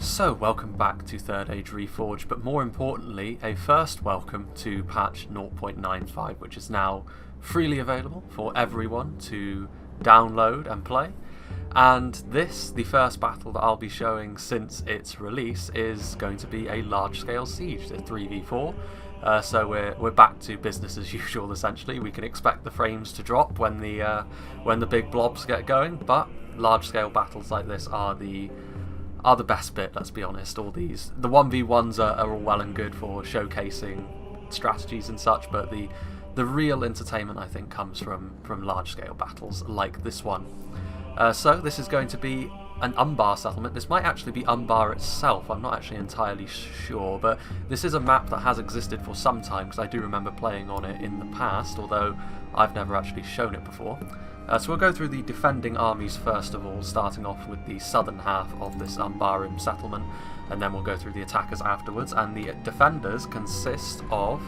So, welcome back to Third Age Reforged, but more importantly, a first welcome to patch 0.95, which is now freely available for everyone to download and play. And this, the first battle that I'll be showing since its release, is going to be a large-scale siege, a 3v4. So we're back to business as usual. Essentially, we can expect the frames to drop when the big blobs get going, but large-scale battles like this are the best bit. Let's be honest. All the 1v1s are all well and good for showcasing strategies and such, but the real entertainment, I think, comes from large-scale battles like this one. So this is going to be an Umbar settlement. This might actually be Umbar itself, I'm not actually entirely sure, but this is a map that has existed for some time, because I do remember playing on it in the past, although I've never actually shown it before. So we'll go through the defending armies first of all, starting off with the southern half of this Umbarim settlement, and then we'll go through the attackers afterwards. And the defenders consist of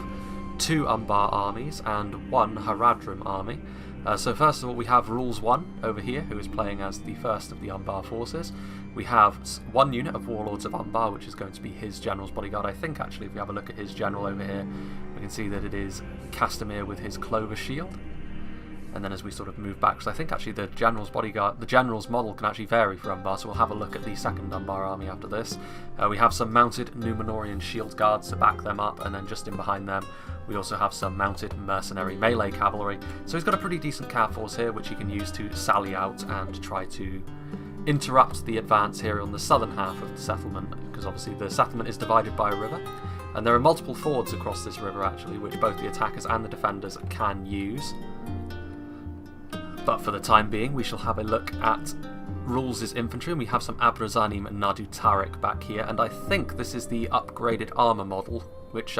2 Umbar armies and 1 Haradrim army. So first of all, we have Rules 1 over here, who is playing as the first of the Umbar forces. We have 1 unit of Warlords of Umbar, which is going to be his general's bodyguard. I think actually, if we have a look at his general over here, we can see that it is Castamir with his Clover Shield. And then as we sort of move back, because I think actually the general's bodyguard, the general's model can actually vary for Umbar, so we'll have a look at the second Umbar army after this. We have some mounted Numenorian shield guards to back them up, and then just in behind them we also have some mounted mercenary melee cavalry. So he's got a pretty decent cav force here, which he can use to sally out and try to interrupt the advance here on the southern half of the settlement, because obviously the settlement is divided by a river. And there are multiple fords across this river actually, which both the attackers and the defenders can use. But for the time being, we shall have a look at Rules' infantry, and we have some Abrazanim and Nadu Tariq back here, and I think this is the upgraded armour model, which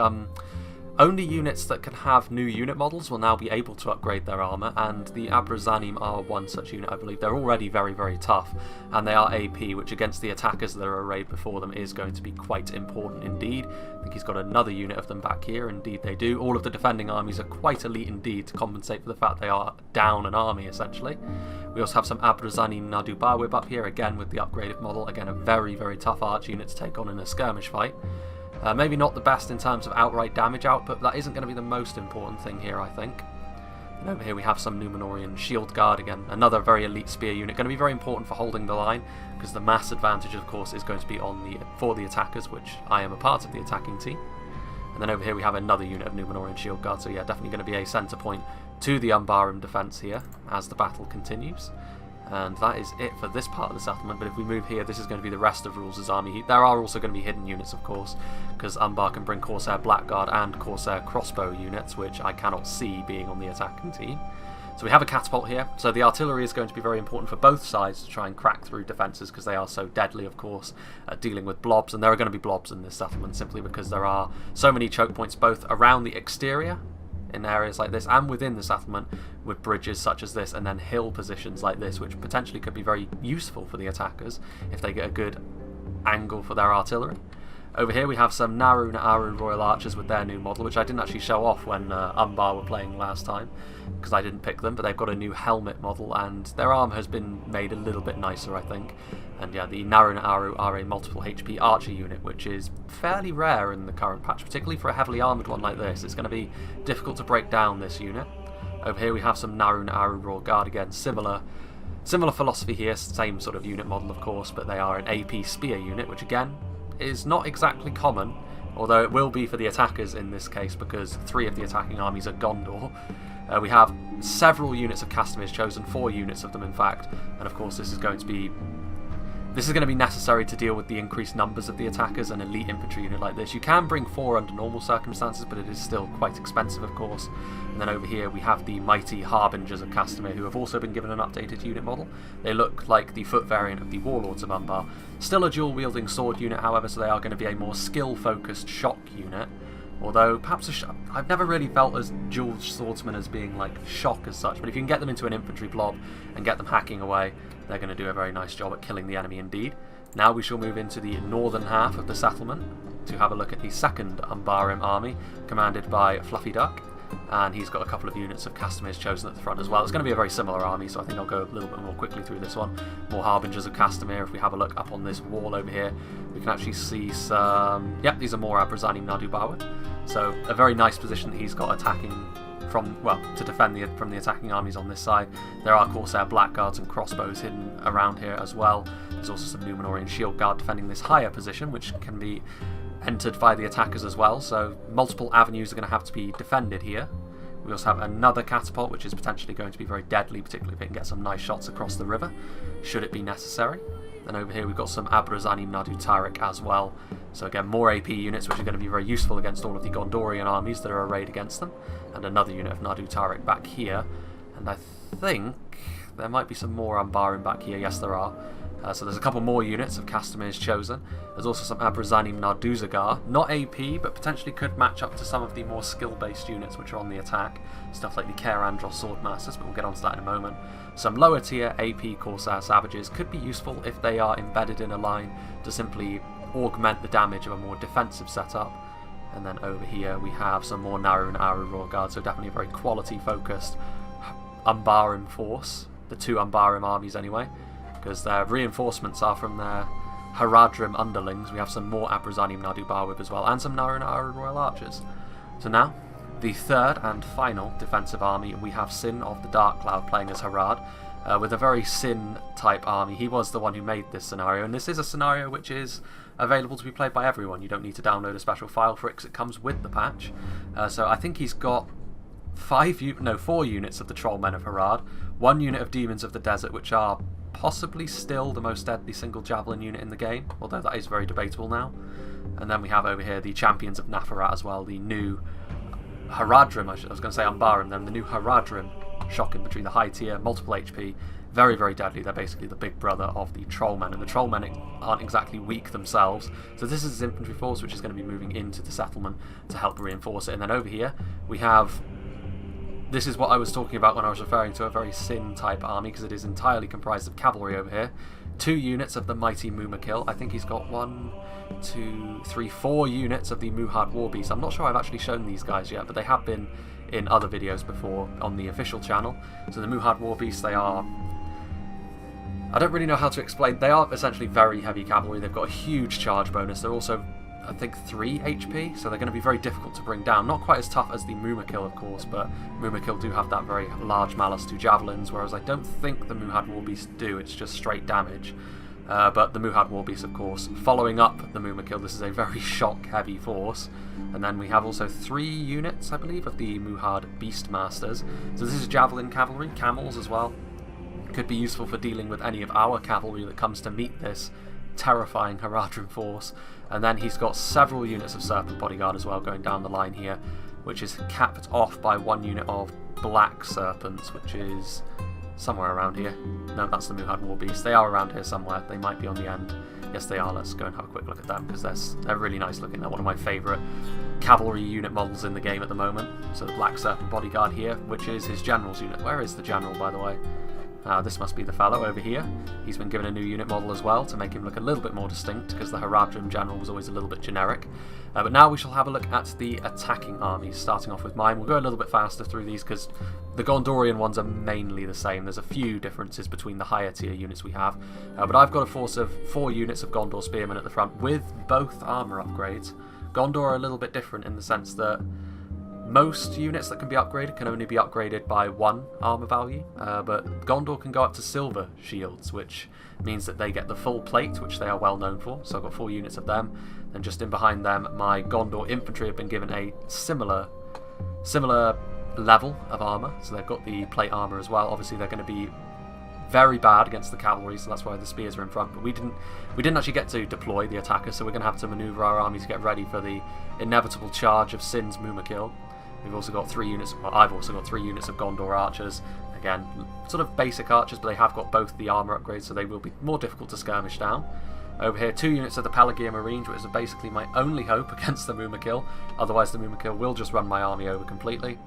only units that can have new unit models will now be able to upgrade their armour, and the Abrazanim are one such unit, I believe. They're already very, very tough, and they are AP, which against the attackers that are arrayed before them is going to be quite important indeed. I think he's got another unit of them back here, indeed they do. All of the defending armies are quite elite indeed to compensate for the fact they are down an army, essentially. We also have some Abrazanim Nadu Bawib up here, again with the upgraded model. Again, a very, very tough arch unit to take on in a skirmish fight. Maybe not the best in terms of outright damage output, but that isn't going to be the most important thing here, I think. And over here we have some Numenorian Shield Guard, again, another very elite spear unit, going to be very important for holding the line, because the mass advantage, of course, is going to be for the attackers, which I am a part of the attacking team. And then over here we have another unit of Numenorian Shield Guard, so yeah, definitely going to be a centre point to the Umbarim defence here as the battle continues. And that is it for this part of the settlement, but if we move here, this is going to be the rest of Rules' army. There are also going to be hidden units, of course, because Umbar can bring Corsair Blackguard and Corsair Crossbow units, which I cannot see being on the attacking team. So we have a catapult here, so the artillery is going to be very important for both sides to try and crack through defences, because they are so deadly, of course, at dealing with blobs, and there are going to be blobs in this settlement simply because there are so many choke points both around the exterior in areas like this and within the settlement with bridges such as this, and then hill positions like this, which potentially could be very useful for the attackers if they get a good angle for their artillery. Over here we have some Naru Naaru Royal Archers with their new model, which I didn't actually show off when Umbar were playing last time, because I didn't pick them, but they've got a new helmet model, and their armour has been made a little bit nicer, I think. And yeah, the Naru Naaru are a multiple HP archer unit, which is fairly rare in the current patch, particularly for a heavily armoured one like this. It's going to be difficult to break down this unit. Over here we have some Naru Naaru Royal Guard, again, similar philosophy here, same sort of unit model of course, but they are an AP spear unit, which again is not exactly common, although it will be for the attackers in this case, because 3 of the attacking armies are Gondor. We have several units of Castamir's chosen, 4 units of them in fact, and of course this is going to be necessary to deal with the increased numbers of the attackers. An elite infantry unit like this, you can bring 4 under normal circumstances, but it is still quite expensive, of course. And then over here we have the mighty Harbingers of Castamir, who have also been given an updated unit model. They look like the foot variant of the Warlords of Umbar. Still a dual-wielding sword unit, however, so they are going to be a more skill-focused shock unit. Although, perhaps I've never really felt as dual swordsmen as being like shock as such, but if you can get them into an infantry blob and get them hacking away, they're going to do a very nice job at killing the enemy indeed. Now we shall move into the northern half of the settlement to have a look at the second Umbarim army, commanded by Fluffy Duck. And he's got a couple of units of Castamir's Chosen at the front as well. It's going to be a very similar army, so I think I'll go a little bit more quickly through this one. More Harbingers of Castamir. If we have a look up on this wall over here, we can actually see some... Yep, these are more Abrazanim Nardubawa. So a very nice position that he's got attacking from, well, to defend from the attacking armies on this side. There are Corsair Blackguards and crossbows hidden around here as well. There's also some Numenorian Shield Guard defending this higher position, which can be entered by the attackers as well. So multiple avenues are going to have to be defended here. We also have another catapult, which is potentially going to be very deadly, particularly if it can get some nice shots across the river, should it be necessary. And over here we've got some Abrazanim Nadu Tariq as well. So again, more AP units, which are going to be very useful against all of the Gondorian armies that are arrayed against them. And another unit of Nadu Tariq back here. And I think there might be some more Umbarim back here. Yes, there are. So there's a couple more units of Castamir's Chosen. There's also some Abrazanim Narduzagar. Not AP, but potentially could match up to some of the more skill-based units which are on the attack. Stuff like the Care Andros Swordmasters, but we'll get onto that in a moment. Some lower tier AP Corsair Savages could be useful if they are embedded in a line to simply augment the damage of a more defensive setup. And then over here we have some more Naru and Aru Royal Guard, so definitely a very quality-focused Umbarim force. The two Umbarim armies anyway, because their reinforcements are from their Haradrim underlings. We have some more Abrazanim Nadu Barwib as well, and some Naru and Aru Royal Archers. So now, the third and final defensive army, we have Sin of the Dark Cloud playing as Harad, with a very Sin-type army. He was the one who made this scenario, and this is a scenario which is available to be played by everyone. You don't need to download a special file for it, because it comes with the patch. So I think he's got 4 units of the Trollmen of Harad, 1 unit of Demons of the Desert, which are possibly still the most deadly single javelin unit in the game, although that is very debatable now. And then we have over here the Champions of Nafarat as well, the new Haradrim, I was going to say Umbarim then, the new Haradrim shock infantry, the high tier, multiple HP, very, very deadly. They're basically the big brother of the Trollmen, and the Trollmen aren't exactly weak themselves. So this is his infantry force, which is going to be moving into the settlement to help reinforce it. And then over here we have... This is what I was talking about when I was referring to a very Sin-type army, because it is entirely comprised of cavalry over here. 2 units of the mighty Mumakil. I think he's got 4 units of the Muhad Warbeast. I'm not sure I've actually shown these guys yet, but they have been in other videos before on the official channel. So the Muhad Warbeast, they are... I don't really know how to explain. They are essentially very heavy cavalry. They've got a huge charge bonus. They're also, I think, 3 HP, so they're going to be very difficult to bring down. Not quite as tough as the Mumakil, of course, but Mumakil do have that very large malus to javelins, whereas I don't think the Muhad Warbeast do. It's just straight damage. But the Muhad Warbeast, of course, following up the Mumakil, this is a very shock-heavy force. And then we have also 3 units, I believe, of the Muhad Beastmasters. So this is Javelin Cavalry, camels as well. Could be useful for dealing with any of our cavalry that comes to meet this terrifying Haradrim force. And then he's got several units of Serpent Bodyguard as well going down the line here, which is capped off by 1 unit of Black Serpents, which is somewhere around here. No, that's the Muhad Warbeast. They are around here somewhere. They might be on the end. Yes, they are. Let's go and have a quick look at them, because they're really nice looking. They're one of my favourite cavalry unit models in the game at the moment. So the Black Serpent Bodyguard here, which is his general's unit. Where is the general, by the way? This must be the fellow over here. He's been given a new unit model as well to make him look a little bit more distinct, because the Haradrim general was always a little bit generic. But now we shall have a look at the attacking armies, starting off with mine. We'll go a little bit faster through these because the Gondorian ones are mainly the same. There's a few differences between the higher tier units we have. But I've got a force of 4 units of Gondor Spearmen at the front with both armour upgrades. Gondor are a little bit different in the sense that most units that can be upgraded can only be upgraded by 1 armour value, but Gondor can go up to silver shields, which means that they get the full plate, which they are well known for. So I've got 4 units of them, and just in behind them my Gondor infantry have been given a similar level of armour, so they've got the plate armour as well. Obviously they're going to be very bad against the cavalry, so that's why the spears are in front, but we didn't actually get to deploy the attackers, so we're going to have to manoeuvre our army to get ready for the inevitable charge of Sin's Mumakil. We've also got 3 units, well, I've also got 3 units of Gondor archers. Again, sort of basic archers, but they have got both the armour upgrades, so they will be more difficult to skirmish down. Over here, 2 units of the Pelagia Marines, which is basically my only hope against the Mumakil. Otherwise, the Mumakil will just run my army over completely.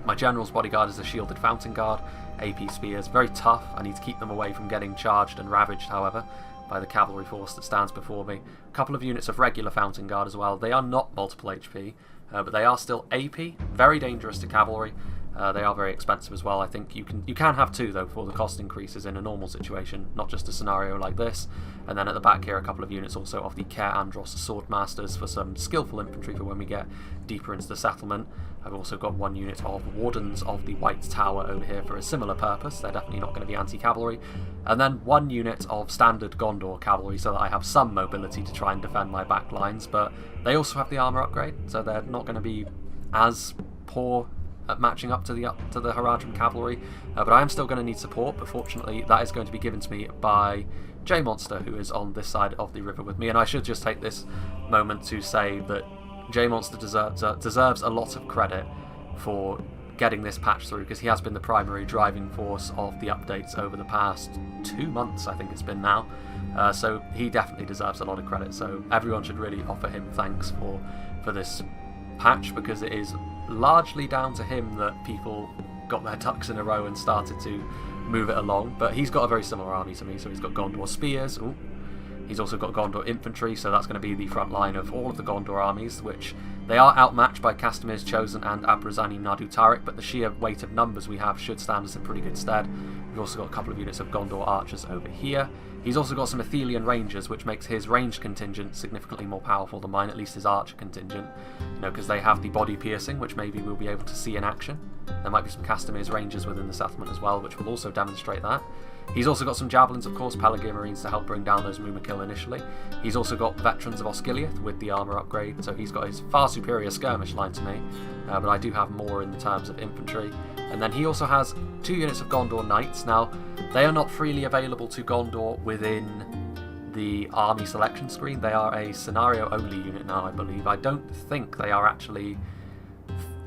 My General's Bodyguard is a Shielded Fountain Guard, AP spears, very tough. I need to keep them away from getting charged and ravaged, however, by the cavalry force that stands before me. A couple of units of regular Fountain Guard as well. They are not multiple HP, but they are still AP, very dangerous to cavalry. They are very expensive as well. I think you can have two though before the cost increases in a normal situation, not just a scenario like this. And then at the back here, a couple of units also of the Care Andros Swordmasters for some skillful infantry for when we get deeper into the settlement. I've also got one unit of Wardens of the White Tower over here for a similar purpose. They're definitely not going to be anti-cavalry. And then one unit of standard Gondor cavalry so that I have some mobility to try and defend my back lines. But they also have the armor upgrade, so they're not going to be as poor at matching up to the Haradrim cavalry, but I am still going to need support, but fortunately that is going to be given to me by J-Monster, who is on this side of the river with me. And I should just take this moment to say that J-Monster deserves a lot of credit for getting this patch through, because he has been the primary driving force of the updates over the past 2 months, I think it's been now. So he definitely deserves a lot of credit, so everyone should really offer him thanks for this patch, because it is largely down to him that people got their ducks in a row and started to move it along. But he's got a very similar army to me, so he's got Gondor spears. Ooh. He's also got Gondor infantry, so that's going to be the front line of all of the Gondor armies, which they are outmatched by Castamir's Chosen and Abrazani Nadu Tariq, but the sheer weight of numbers we have should stand us in pretty good stead. We've also got a couple of units of Gondor archers over here. He's also got some Athelian Rangers, which makes his ranged contingent significantly more powerful than mine, at least his archer contingent, because they have the body piercing, which maybe we'll be able to see in action. There might be some Castamir's Rangers within the settlement as well, which will also demonstrate that. He's also got some Javelins, of course, Pelargir Marines to help bring down those Mumakil initially. He's also got Veterans of Osgiliath with the armour upgrade, so he's got his far superior skirmish line to me, but I do have more in the terms of infantry. And then he also has 2 units of Gondor Knights. Now, they are not freely available to Gondor within the army selection screen. They are a scenario-only unit now, I believe. I don't think they are actually...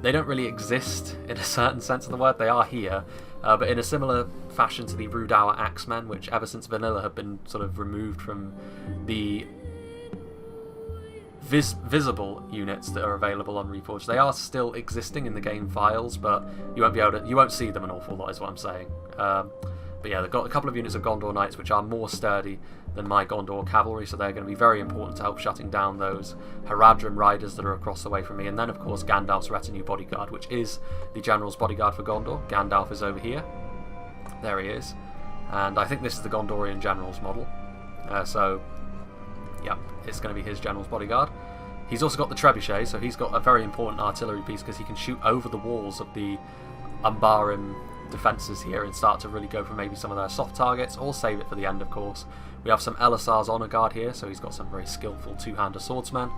They don't really exist in a certain sense of the word. They are here, but in a similar fashion to the Rudour Axemen, which ever since Vanilla have been sort of removed from the visible units that are available on Reforged. They are still existing in the game files, but you won't see them an awful lot, is what I'm saying. But yeah, they've got a couple of units of Gondor Knights which are more sturdy than my Gondor cavalry, so they're going to be very important to help shutting down those Haradrim riders that are across the way from me. And then of course Gandalf's retinue bodyguard, which is the general's bodyguard for Gondor. Gandalf is over here. There he is. And I think this is the Gondorian general's model. So yeah, it's going to be his general's bodyguard. He's also got the trebuchet, so he's got a very important artillery piece because he can shoot over the walls of the Umbarim defences here and start to really go for maybe some of their soft targets, or save it for the end, of course. We have some Elisar's Honour Guard here, so he's got some very skillful two-hander swordsmen.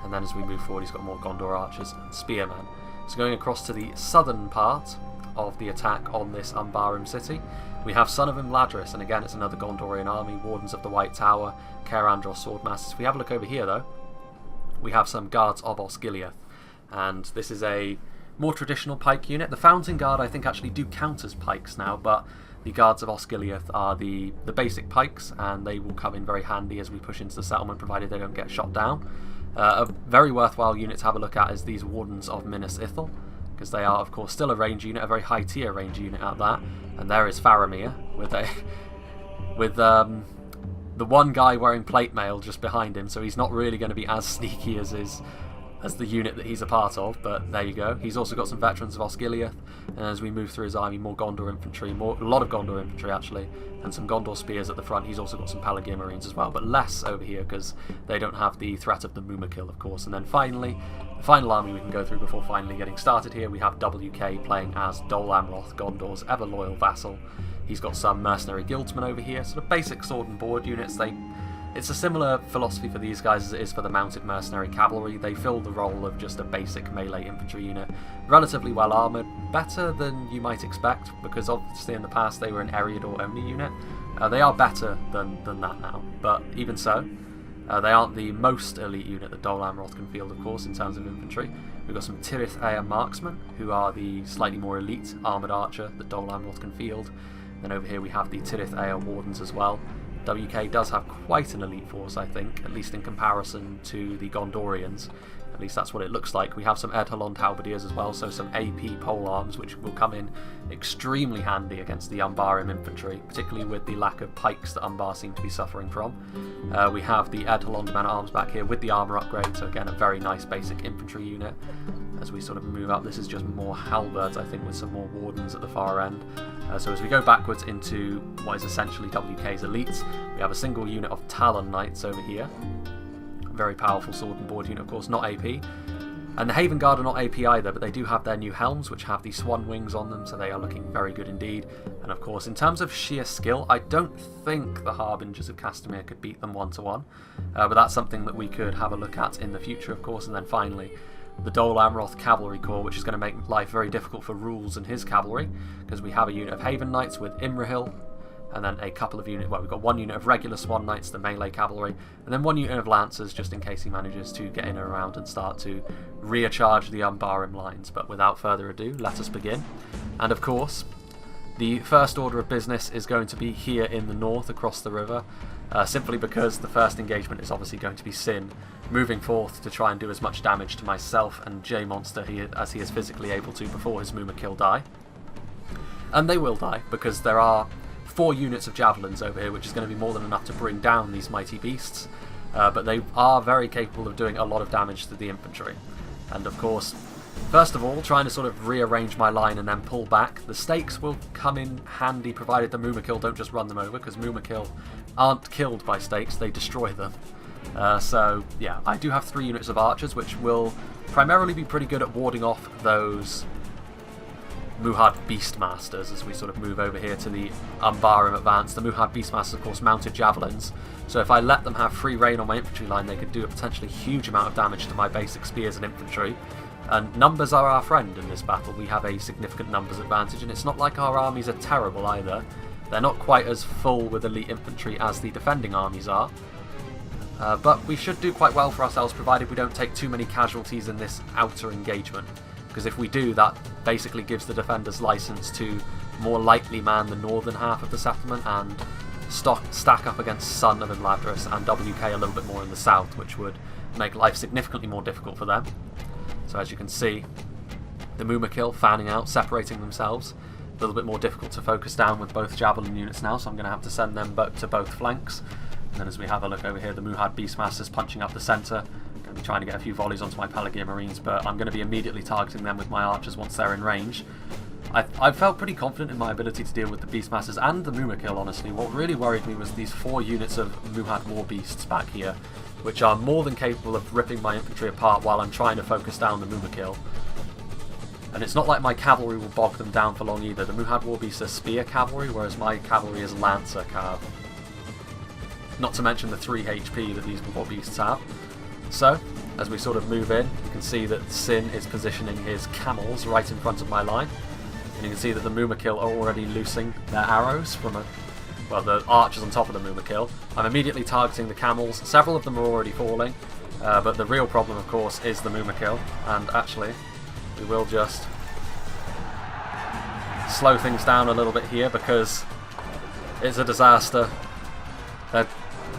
And then as we move forward, he's got more Gondor archers and spearmen. So going across to the southern part of the attack on this Umbarim city, we have Son of Imladris, and again it's another Gondorian army, Wardens of the White Tower, Care Andros Swordmasters. If we have a look over here though, we have some Guards of Osgiliath, and this is a more traditional pike unit. The Fountain Guard I think actually do count as pikes now, but the Guards of Osgiliath are the basic pikes, and they will come in very handy as we push into the settlement, provided they don't get shot down. A very worthwhile unit to have a look at is these Wardens of Minas Ithil, because they are of course still a range unit, a very high tier range unit at that. And there is Faramir with the one guy wearing plate mail just behind him, so he's not really going to be as sneaky as the unit that he's a part of, but there you go. He's also got some Veterans of Osgiliath, and as we move through his army, more Gondor infantry, a lot of Gondor infantry actually, and some Gondor spears at the front. He's also got some Pelargir Marines as well, but less over here because they don't have the threat of the Mumakil, of course. And then finally, the final army we can go through before finally getting started here, we have WK playing as Dol Amroth, Gondor's ever-loyal vassal. He's got some mercenary guildsmen over here, sort of basic sword and board units. It's a similar philosophy for these guys as it is for the mounted mercenary cavalry. They fill the role of just a basic melee infantry unit, relatively well armoured, better than you might expect, because obviously in the past they were an Eriador only unit. They are better than that now, but even so, they aren't the most elite unit that Dol Amroth can field, of course, in terms of infantry. We've got some Tirith Aya marksmen, who are the slightly more elite armoured archer that Dol Amroth can field. Then over here we have the Tirith Aya wardens as well. WK does have quite an elite force, I think, at least in comparison to the Gondorians. At least that's what it looks like. We have some Edelond halberdiers as well, so some AP pole arms, which will come in extremely handy against the Umbarium infantry, particularly with the lack of pikes that Umbar seem to be suffering from. We have the Edelond man-at-arms back here with the armour upgrade, so again a very nice basic infantry unit. As we sort of move up, this is just more halberds, I think, with some more wardens at the far end. So as we go backwards into what is essentially WK's elites, we have a single unit of Talon Knights over here. Very powerful sword and board unit, of course, not AP. And the Haven Guard are not AP either, but they do have their new helms, which have the swan wings on them, so they are looking very good indeed. And of course, in terms of sheer skill, I don't think the Harbingers of Castamere could beat them 1-to-1. But that's something that we could have a look at in the future, of course. And then finally, the Dol Amroth Cavalry Corps, which is going to make life very difficult for Rules and his cavalry, because we have a unit of Haven Knights with Imrahil, and then a couple of units, well, we've got one unit of regular Swan Knights, the melee cavalry, and then one unit of Lancers, just in case he manages to get in and around and start to recharge the Umbarim lines. But without further ado, let us begin. And of course, the first order of business is going to be here in the north, across the river, simply because the first engagement is obviously going to be Sin, moving forth to try and do as much damage to myself and J-Monster as he is physically able to before his Mumakil die. And they will die, because there are 4 units of javelins over here, which is going to be more than enough to bring down these mighty beasts, but they are very capable of doing a lot of damage to the infantry. And of course, first of all, trying to sort of rearrange my line and then pull back. The stakes will come in handy provided the Mumakil don't just run them over, because Mumakil aren't killed by stakes, they destroy them. So yeah, I do have 3 units of archers, which will primarily be pretty good at warding off those Muhad Beastmasters as we sort of move over here to the Umbarim advance. The Muhad Beastmasters, of course, mounted javelins, so if I let them have free reign on my infantry line, they could do a potentially huge amount of damage to my basic spears and infantry. And numbers are our friend in this battle. We have a significant numbers advantage, and it's not like our armies are terrible either. They're not quite as full with elite infantry as the defending armies are. But we should do quite well for ourselves, provided we don't take too many casualties in this outer engagement. Because if we do, that basically gives the defenders license to more lightly man the northern half of the settlement and stack up against Son of Imladris and WK a little bit more in the south, which would make life significantly more difficult for them. So as you can see, the Mumakil fanning out, separating themselves. A little bit more difficult to focus down with both javelin units now, so I'm going to have to send them to both flanks. And then as we have a look over here, the Muhad Beastmasters punching up the centre. Going to be trying to get a few volleys onto my Pelagier Marines, but I'm going to be immediately targeting them with my archers once they're in range. I felt pretty confident in my ability to deal with the Beastmasters and the Mumakil, honestly. What really worried me was these 4 units of Muhad War Beasts back here, which are more than capable of ripping my infantry apart while I'm trying to focus down the Mumakil. And it's not like my cavalry will bog them down for long either. The Muhad War Beasts are spear cavalry, whereas my cavalry is lancer cav. Not to mention the 3 HP that these War Beasts have. So, as we sort of move in, you can see that Sin is positioning his camels right in front of my line. And you can see that the Mumakil are already loosing their arrows from the archers on top of the Mumakil. I'm immediately targeting the camels. Several of them are already falling, but the real problem, of course, is the Mumakil. And actually, we will just slow things down a little bit here because it's a disaster. They're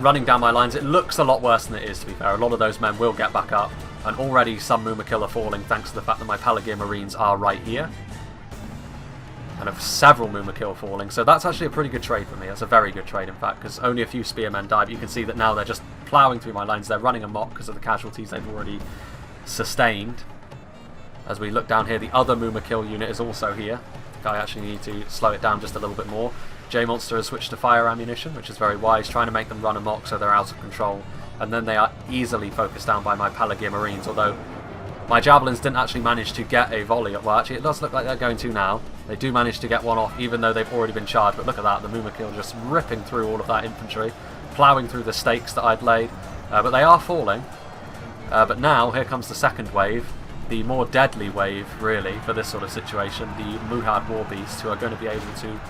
running down my lines. It looks a lot worse than it is, to be fair. A lot of those men will get back up, and already some Mumakil are falling thanks to the fact that my Pelagier Marines are right here. And of several Mumakil falling, so that's actually a pretty good trade for me. That's a very good trade, in fact, because only a few spearmen died. But you can see that now they're just ploughing through my lines. They're running amok because of the casualties they've already sustained. As we look down here, the other Mumakil unit is also here. I think I actually need to slow it down just a little bit more. J-Monster has switched to fire ammunition, which is very wise, trying to make them run amok so they're out of control. And then they are easily focused down by my Pelagier Marines, although my Javelins didn't actually manage to get a volley. Well, actually, it does look like they're going to now. They do manage to get one off, even though they've already been charged. But look at that, the Mumakil just ripping through all of that infantry, ploughing through the stakes that I'd laid. But they are falling. But now, here comes the second wave, the more deadly wave, really, for this sort of situation. The Muhad War Beasts, who are going to be able to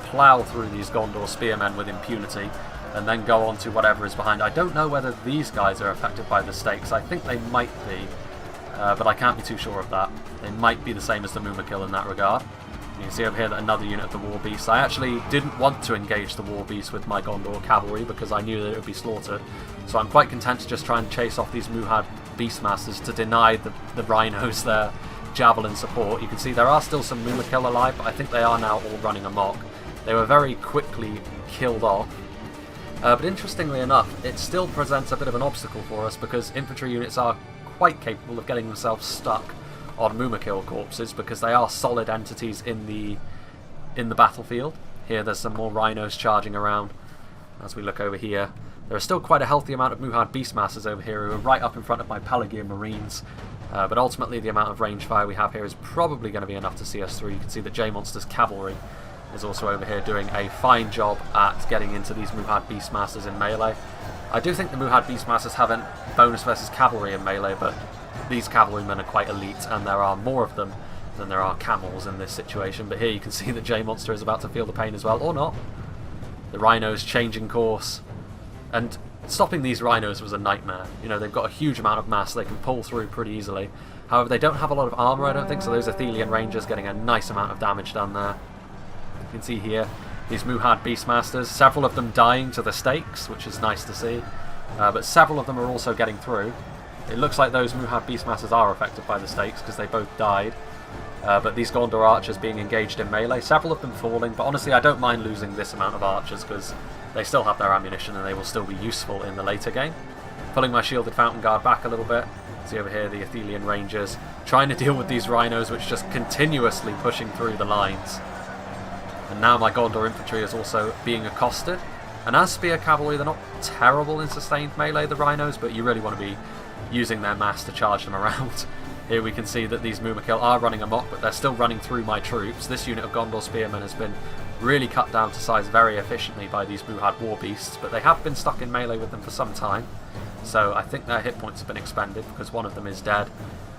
plough through these Gondor spearmen with impunity, and then go on to whatever is behind. I don't know whether these guys are affected by the stakes. I think they might be, but I can't be too sure of that. They might be the same as the Mumakil in that regard. You can see over here that another unit of the War Beasts. I actually didn't want to engage the War Beasts with my Gondor cavalry because I knew that it would be slaughtered. So I'm quite content to just try and chase off these Muhad Beastmasters to deny the Rhinos their javelin support. You can see there are still some Mumakil alive, but I think they are now all running amok. They were very quickly killed off. But interestingly enough, it still presents a bit of an obstacle for us because infantry units are quite capable of getting themselves stuck on Mumakil corpses because they are solid entities in the battlefield. Here there's some more Rhinos charging around. As we look over here, there are still quite a healthy amount of Muhad Beastmasters over here who are right up in front of my Pelagian Marines. But ultimately the amount of range fire we have here is probably going to be enough to see us through. You can see that J-Monster's cavalry is also over here doing a fine job at getting into these Muhad Beastmasters in melee. I do think the Muhad Beastmasters have a bonus versus cavalry in melee, but these cavalrymen are quite elite and there are more of them than there are camels in this situation. But here you can see that J-Monster is about to feel the pain as well, or not. The Rhinos changing course, and stopping these Rhinos was a nightmare. You know, they've got a huge amount of mass, they can pull through pretty easily. However, they don't have a lot of armour, I don't think, so those Athelian Rangers getting a nice amount of damage down there. You can see here these Muhad Beastmasters, several of them dying to the stakes, which is nice to see, but several of them are also getting through. It looks like those Muhad Beastmasters are affected by the stakes because they both died, but these Gondor archers being engaged in melee, several of them falling, but honestly I don't mind losing this amount of archers because they still have their ammunition and they will still be useful in the later game. Pulling my shielded Fountain Guard back a little bit. See over here the Athelian Rangers trying to deal with these Rhinos which just continuously pushing through the lines. And now my Gondor infantry is also being accosted. And as spear cavalry, they're not terrible in sustained melee, the Rhinos, but you really want to be using their mass to charge them around. Here we can see that these Mumakil are running amok, but they're still running through my troops. This unit of Gondor spearmen has been really cut down to size very efficiently by these Muhad war beasts, but they have been stuck in melee with them for some time. So I think their hit points have been expended because one of them is dead.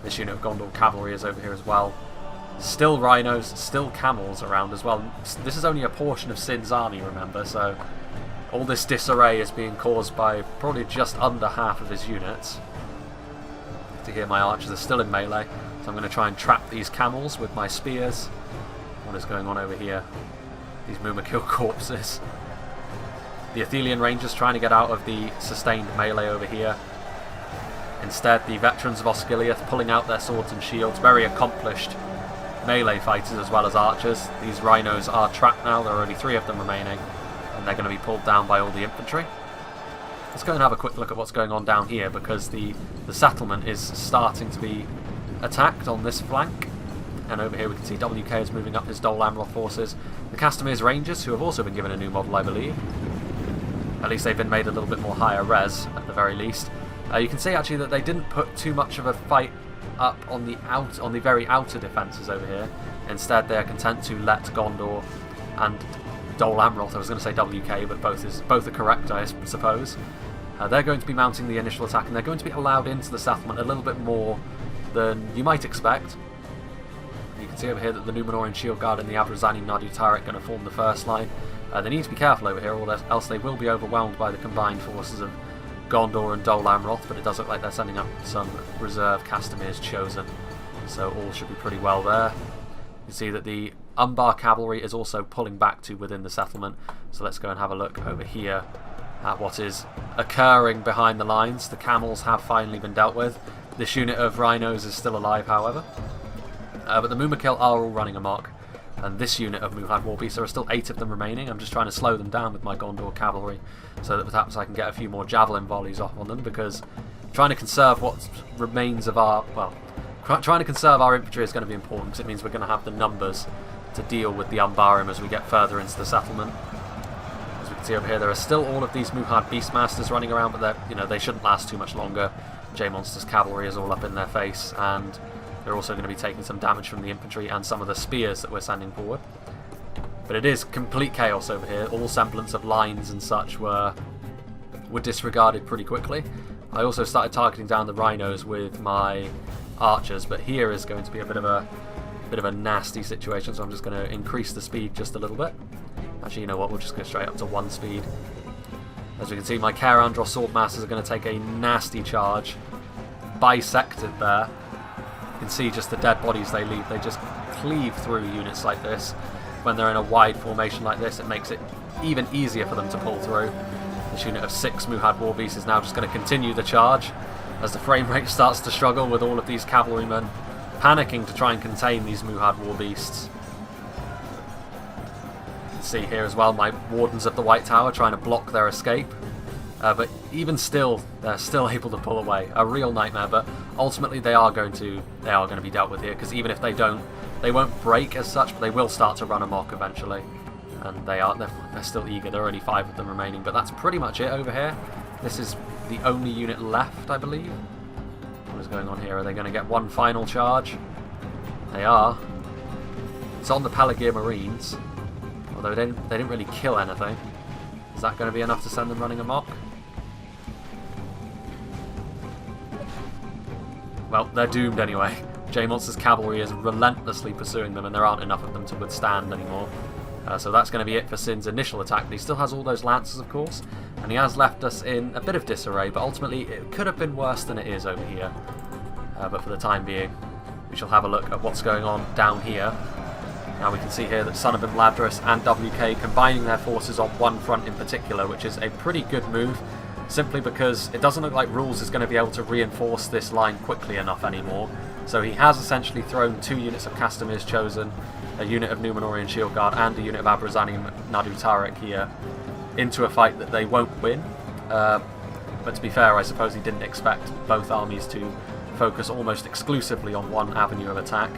This unit of Gondor cavalry is over here as well. Still Rhinos, still camels around as well. This is only a portion of Sin's army, remember, so all this disarray is being caused by probably just under half of his units. To hear my archers are still in melee, so I'm going to try and trap these camels with my spears. What is going on over here? These Mumakil corpses. The Athelian Rangers trying to get out of the sustained melee over here. Instead, the veterans of Osgiliath pulling out their swords and shields, very accomplished melee fighters as well as archers. These Rhinos are trapped now, there are only 3 of them remaining, and they're going to be pulled down by all the infantry. Let's go and have a quick look at what's going on down here, because the settlement is starting to be attacked on this flank. And over here we can see WK is moving up his Dol Amroth forces. The Castamir's Rangers, who have also been given a new model, I believe. At least they've been made a little bit more higher res, at the very least. You can see actually that they didn't put too much of a fight up on the very outer defences over here. Instead, they are content to let Gondor and Dol Amroth, I was going to say WK, but both are correct, I suppose. They're going to be mounting the initial attack, and they're going to be allowed into the settlement a little bit more than you might expect. You can see over here that the Númenórean Shield Guard and the Abrazani Nadu Turret are going to form the first line. They need to be careful over here, or else they will be overwhelmed by the combined forces of Gondor and Dol Amroth, but it does look like they're sending up some reserve Castamir's Chosen, so all should be pretty well there. You can see that the Umbar cavalry is also pulling back to within the settlement, so let's go and have a look over here at what is occurring behind the lines. The camels have finally been dealt with. This unit of Rhinos is still alive, however, but the Mumakil are all running amok, and this unit of Muhad Warbeasts, there are still 8 of them remaining. I'm just trying to slow them down with my Gondor cavalry so that perhaps I can get a few more javelin volleys off on them, because trying to conserve what remains of our, trying to conserve our infantry is going to be important, because it means we're going to have the numbers to deal with the Umbarim as we get further into the settlement. As we can see over here, there are still all of these Muhad Beastmasters running around, but they shouldn't last too much longer. J-Monster's cavalry is all up in their face, and they're also going to be taking some damage from the infantry and some of the spears that we're sending forward. But it is complete chaos over here. All semblance of lines and such were disregarded pretty quickly. I also started targeting down the Rhinos with my archers, but here is going to be a bit of a nasty situation, so I'm just going to increase the speed just a little bit. Actually, you know what, we'll just go straight up to 1 speed. As we can see, my Care Andros Swordmasters are going to take a nasty charge. Bisected there. You can see just the dead bodies they leave. They just cleave through units like this. When they're in a wide formation like this, it makes it even easier for them to pull through. This unit of 6 Muhad Warbeasts is now just going to continue the charge. as the frame rate starts to struggle with all of these cavalrymen panicking to try and contain these Muhad war beasts. You can see here as well my Wardens of the White Tower trying to block their escape. But even still, they're still able to pull away. A real nightmare, but ultimately they are going to be dealt with here, because even if they don't, they won't break as such, but they will start to run amok eventually. And they're still eager. There are only 5 of them remaining, but that's pretty much it over here. This is the only unit left, I believe. What is going on here? Are they going to get one final charge? They are. It's on the Pelagear Marines, although they didn't really kill anything. Is that going to be enough to send them running amok? Well, they're doomed anyway. J-Monster's cavalry is relentlessly pursuing them, and there aren't enough of them to withstand anymore. So that's going to be it for Sin's initial attack, but he still has all those lancers, of course, and he has left us in a bit of disarray, but ultimately it could have been worse than it is over here. But for the time being, we shall have a look at what's going on down here. Now we can see here that Son of Imladris and WK combining their forces on one front in particular, which is a pretty good move, simply because it doesn't look like Rules is going to be able to reinforce this line quickly enough anymore. So he has essentially thrown 2 units of Castamir's Chosen, a unit of Númenórean Shield Guard and a unit of Abrazani Nadu Tariq here into a fight that they won't win. But to be fair, I suppose he didn't expect both armies to focus almost exclusively on one avenue of attack.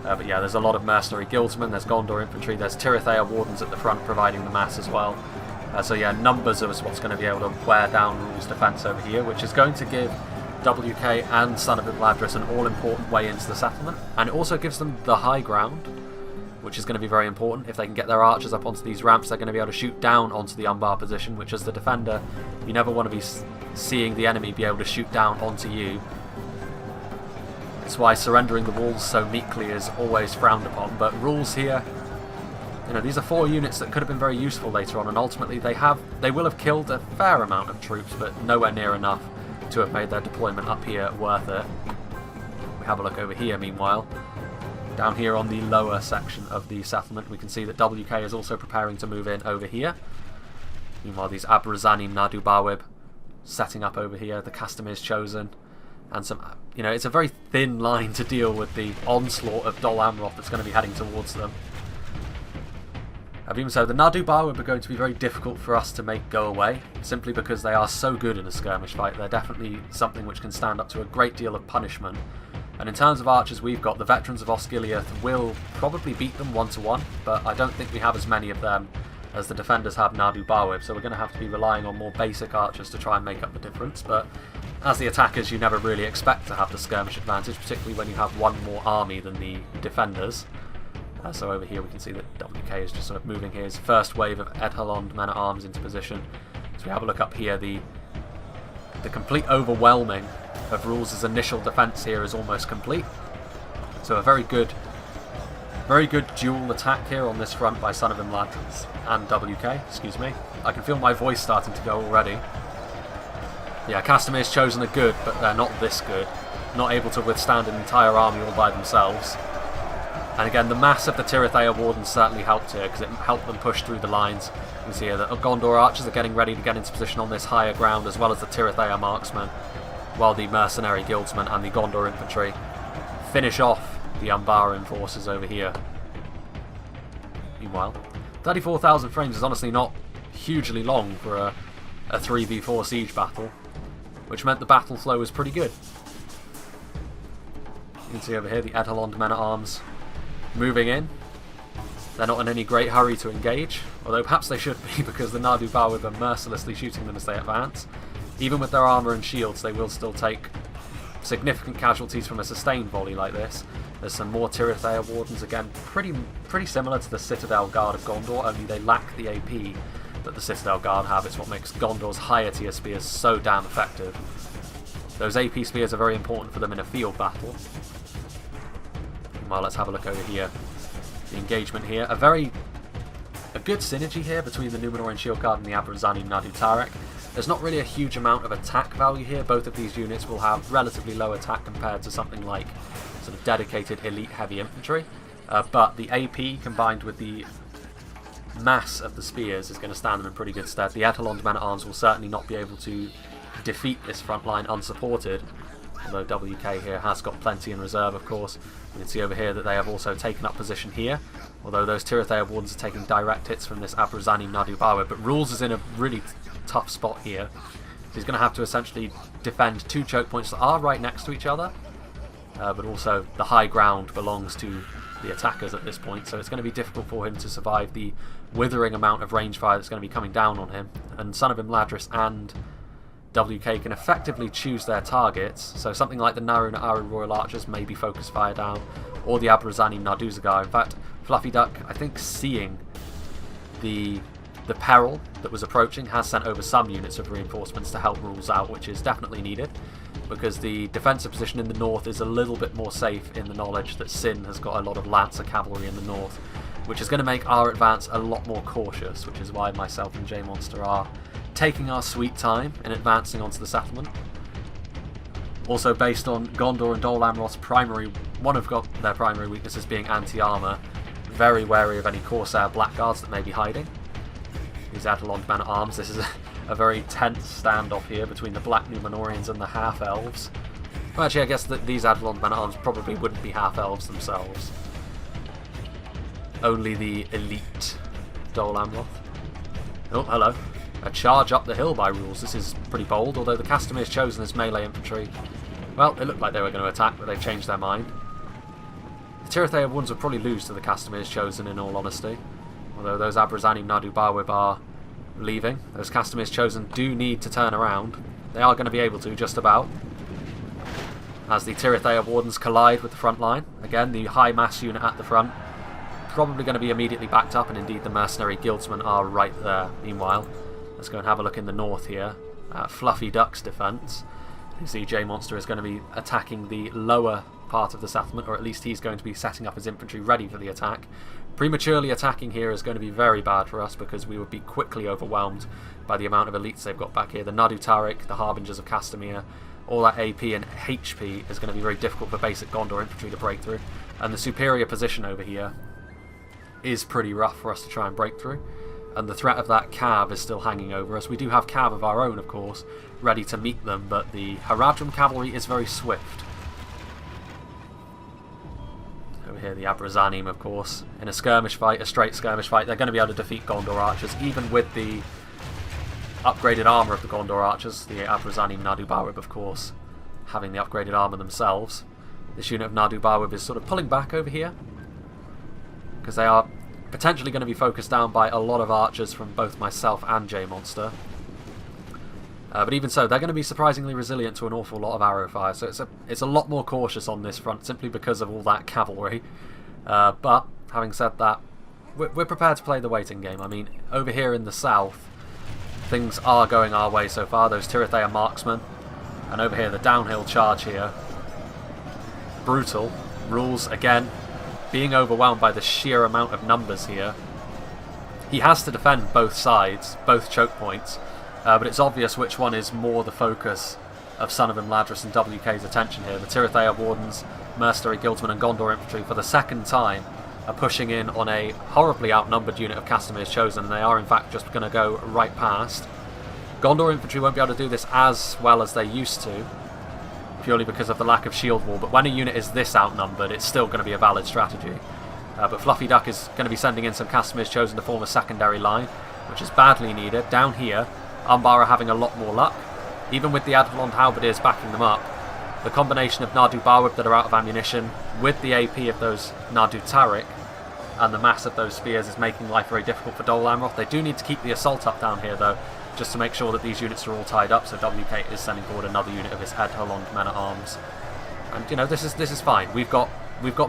But yeah, there's a lot of mercenary guildsmen, there's Gondor infantry, there's Tirithea wardens at the front providing the mass as well. So yeah, numbers is what's going to be able to wear down Rules' defence over here, which is going to give WK and Son of Imladris an all-important way into the settlement, and it also gives them the high ground, which is going to be very important. If they can get their archers up onto these ramps, they're going to be able to shoot down onto the Umbar position, which as the defender, you never want to be seeing the enemy be able to shoot down onto you. That's why surrendering the walls so meekly is always frowned upon, but Rules here, you know, these are 4 units that could have been very useful later on, and ultimately they will have killed a fair amount of troops, but nowhere near enough to have made their deployment up here worth it. We have a look over here meanwhile. Down here on the lower section of the settlement, we can see that WK is also preparing to move in over here. Meanwhile, these Abrazani Nadu Bawib setting up over here, the Castamir's Chosen, and some, you know, it's a very thin line to deal with the onslaught of Dol Amroth that's going to be heading towards them. Even so, the Nadu Bawib are going to be very difficult for us to make go away, simply because they are so good in a skirmish fight. They're definitely something which can stand up to a great deal of punishment. And in terms of archers we've got, the veterans of Osgiliath will probably beat them 1-to-1, but I don't think we have as many of them as the defenders have Nadu Bawib, so we're going to have to be relying on more basic archers to try and make up the difference. But as the attackers, you never really expect to have the skirmish advantage, particularly when you have one more army than the defenders. So over here we can see that WK is just sort of moving his first wave of Edhalond men-at-arms into position. So we have a look up here, the complete overwhelming of Rules' initial defence here is almost complete. So a very good dual attack here on this front by Son of Imladris and WK, excuse me. I can feel my voice starting to go already. Yeah, Castamir's Chosen are good, but they're not this good. Not able to withstand an entire army all by themselves. And again, the mass of the Tirithea Wardens certainly helped here, because it helped them push through the lines. You can see here that Gondor archers are getting ready to get into position on this higher ground, as well as the Tirithea marksmen, while the mercenary guildsmen and the Gondor infantry finish off the Umbaran forces over here. Meanwhile, 34,000 frames is honestly not hugely long for a 3v4 siege battle, which meant the battle flow was pretty good. You can see over here the Edhalond men-at-arms moving in. They're not in any great hurry to engage, although perhaps they should be, because the Nadu Bawib are mercilessly shooting them as they advance. Even with their armour and shields, they will still take significant casualties from a sustained volley like this. There's some more Tirithea Wardens, again, pretty similar to the Citadel Guard of Gondor, only they lack the AP that the Citadel Guard have. It's what makes Gondor's higher tier spears so damn effective. Those AP spears are very important for them in a field battle. Well, let's have a look over here. The engagement here. A good synergy here between the Númenórean Shield Guard and the Abrazani Nadu Tariq. There's not really a huge amount of attack value here. Both of these units will have relatively low attack compared to something like sort of dedicated elite heavy infantry. But the AP combined with the mass of the spears is going to stand them in pretty good stead. The Edhalond men-at-arms will certainly not be able to defeat this front line unsupported. although WK here has got plenty in reserve, of course. You can see over here that they have also taken up position here, although those Tirithea Wardens are taking direct hits from this Abruzani Nadubawa, but Rules is in a really tough spot here. So he's going to have to essentially defend two choke points that are right next to each other, but also the high ground belongs to the attackers at this point, so it's going to be difficult for him to survive the withering amount of range fire that's going to be coming down on him. And Son of Imladris and WK can effectively choose their targets, so something like the Naru Naaru Royal Archers may be focus fire down, or the Abruzani Narduzagar. In fact, Fluffy Duck, I think seeing the peril that was approaching, has sent over some units of reinforcements to help Rules out, which is definitely needed, because the defensive position in the north is a little bit more safe in the knowledge that Sin has got a lot of Lancer cavalry in the north, which is going to make our advance a lot more cautious, which is why myself and J-Monster are taking our sweet time in advancing onto the settlement. Also based on Gondor and Dol Amroth's one of their primary weaknesses being anti-armour, very wary of any Corsair blackguards that may be hiding. These Adelond men-at-arms, this is a very tense standoff here between the Black Numenorians and the Half-Elves. Well, actually, I guess that these Adelond men-at-arms probably wouldn't be Half-Elves themselves. Only the elite Dol Amroth. Oh, hello. A charge up the hill by Rules. This is pretty bold, although the Castamir's chosen as melee infantry. Well, it looked like they were going to attack, but they've changed their mind. The Tirithea Wardens would probably lose to the Castamir's chosen, in all honesty. Although those Abruzani Nadubawib are leaving. Those Castamir's chosen do need to turn around. They are going to be able to, just about. As the Tirithea Wardens collide with the front line. Again, the high mass unit at the front. Probably going to be immediately backed up, and indeed the mercenary guildsmen are right there. Meanwhile, let's go and have a look in the north here at Fluffy Duck's defence. You see J-Monster is going to be attacking the lower part of the settlement, or at least he's going to be setting up his infantry ready for the attack. Prematurely attacking here is going to be very bad for us, because we would be quickly overwhelmed by the amount of elites they've got back here. The Nadu Tariq, the Harbingers of Castamere, all that AP and HP is going to be very difficult for basic Gondor infantry to break through. And the superior position over here is pretty rough for us to try and break through. And the threat of that Cav is still hanging over us. We do have Cav of our own, of course, ready to meet them, but the Haradrim cavalry is very swift. Over here, the Abrazanim, of course, in a skirmish fight, a straight skirmish fight, they're going to be able to defeat Gondor archers, even with the upgraded armour of the Gondor archers. The Abrazanim Nadubawib, of course, having the upgraded armour themselves. This unit of Nadubawib is sort of pulling back over here, because they are potentially going to be focused down by a lot of archers from both myself and J-Monster. But even so, they're going to be surprisingly resilient to an awful lot of arrow fire, so it's a lot more cautious on this front, simply because of all that cavalry. But, having said that, we're prepared to play the waiting game. I mean, over here in the south, things are going our way so far. Those Tirithea marksmen, and over here, the downhill charge here. Brutal. Rules, again, being overwhelmed by the sheer amount of numbers here. He has to defend both sides, both choke points, but it's obvious which one is more the focus of Son of Imladris and WK's attention here. The Tirithea Wardens, Mercenary Guildsmen and Gondor Infantry for the second time are pushing in on a horribly outnumbered unit of Castamir's Chosen, and they are in fact just going to go right past. Gondor Infantry won't be able to do this as well as they used to, purely because of the lack of shield wall, but when a unit is this outnumbered, it's still going to be a valid strategy. But Fluffy Duck is going to be sending in some Castamir's Chosen to form a secondary line, which is badly needed. Down here, Umbar are having a lot more luck, even with the Adelond Halberdiers backing them up. The combination of Nadu Bawib that are out of ammunition, with the AP of those Nadu Tariq, and the mass of those spears is making life very difficult for Dol Amroth. They do need to keep the assault up down here, though, just to make sure that these units are all tied up, so WK is sending forward another unit of his Edholond men-at-arms. And, you know, this is fine. We've got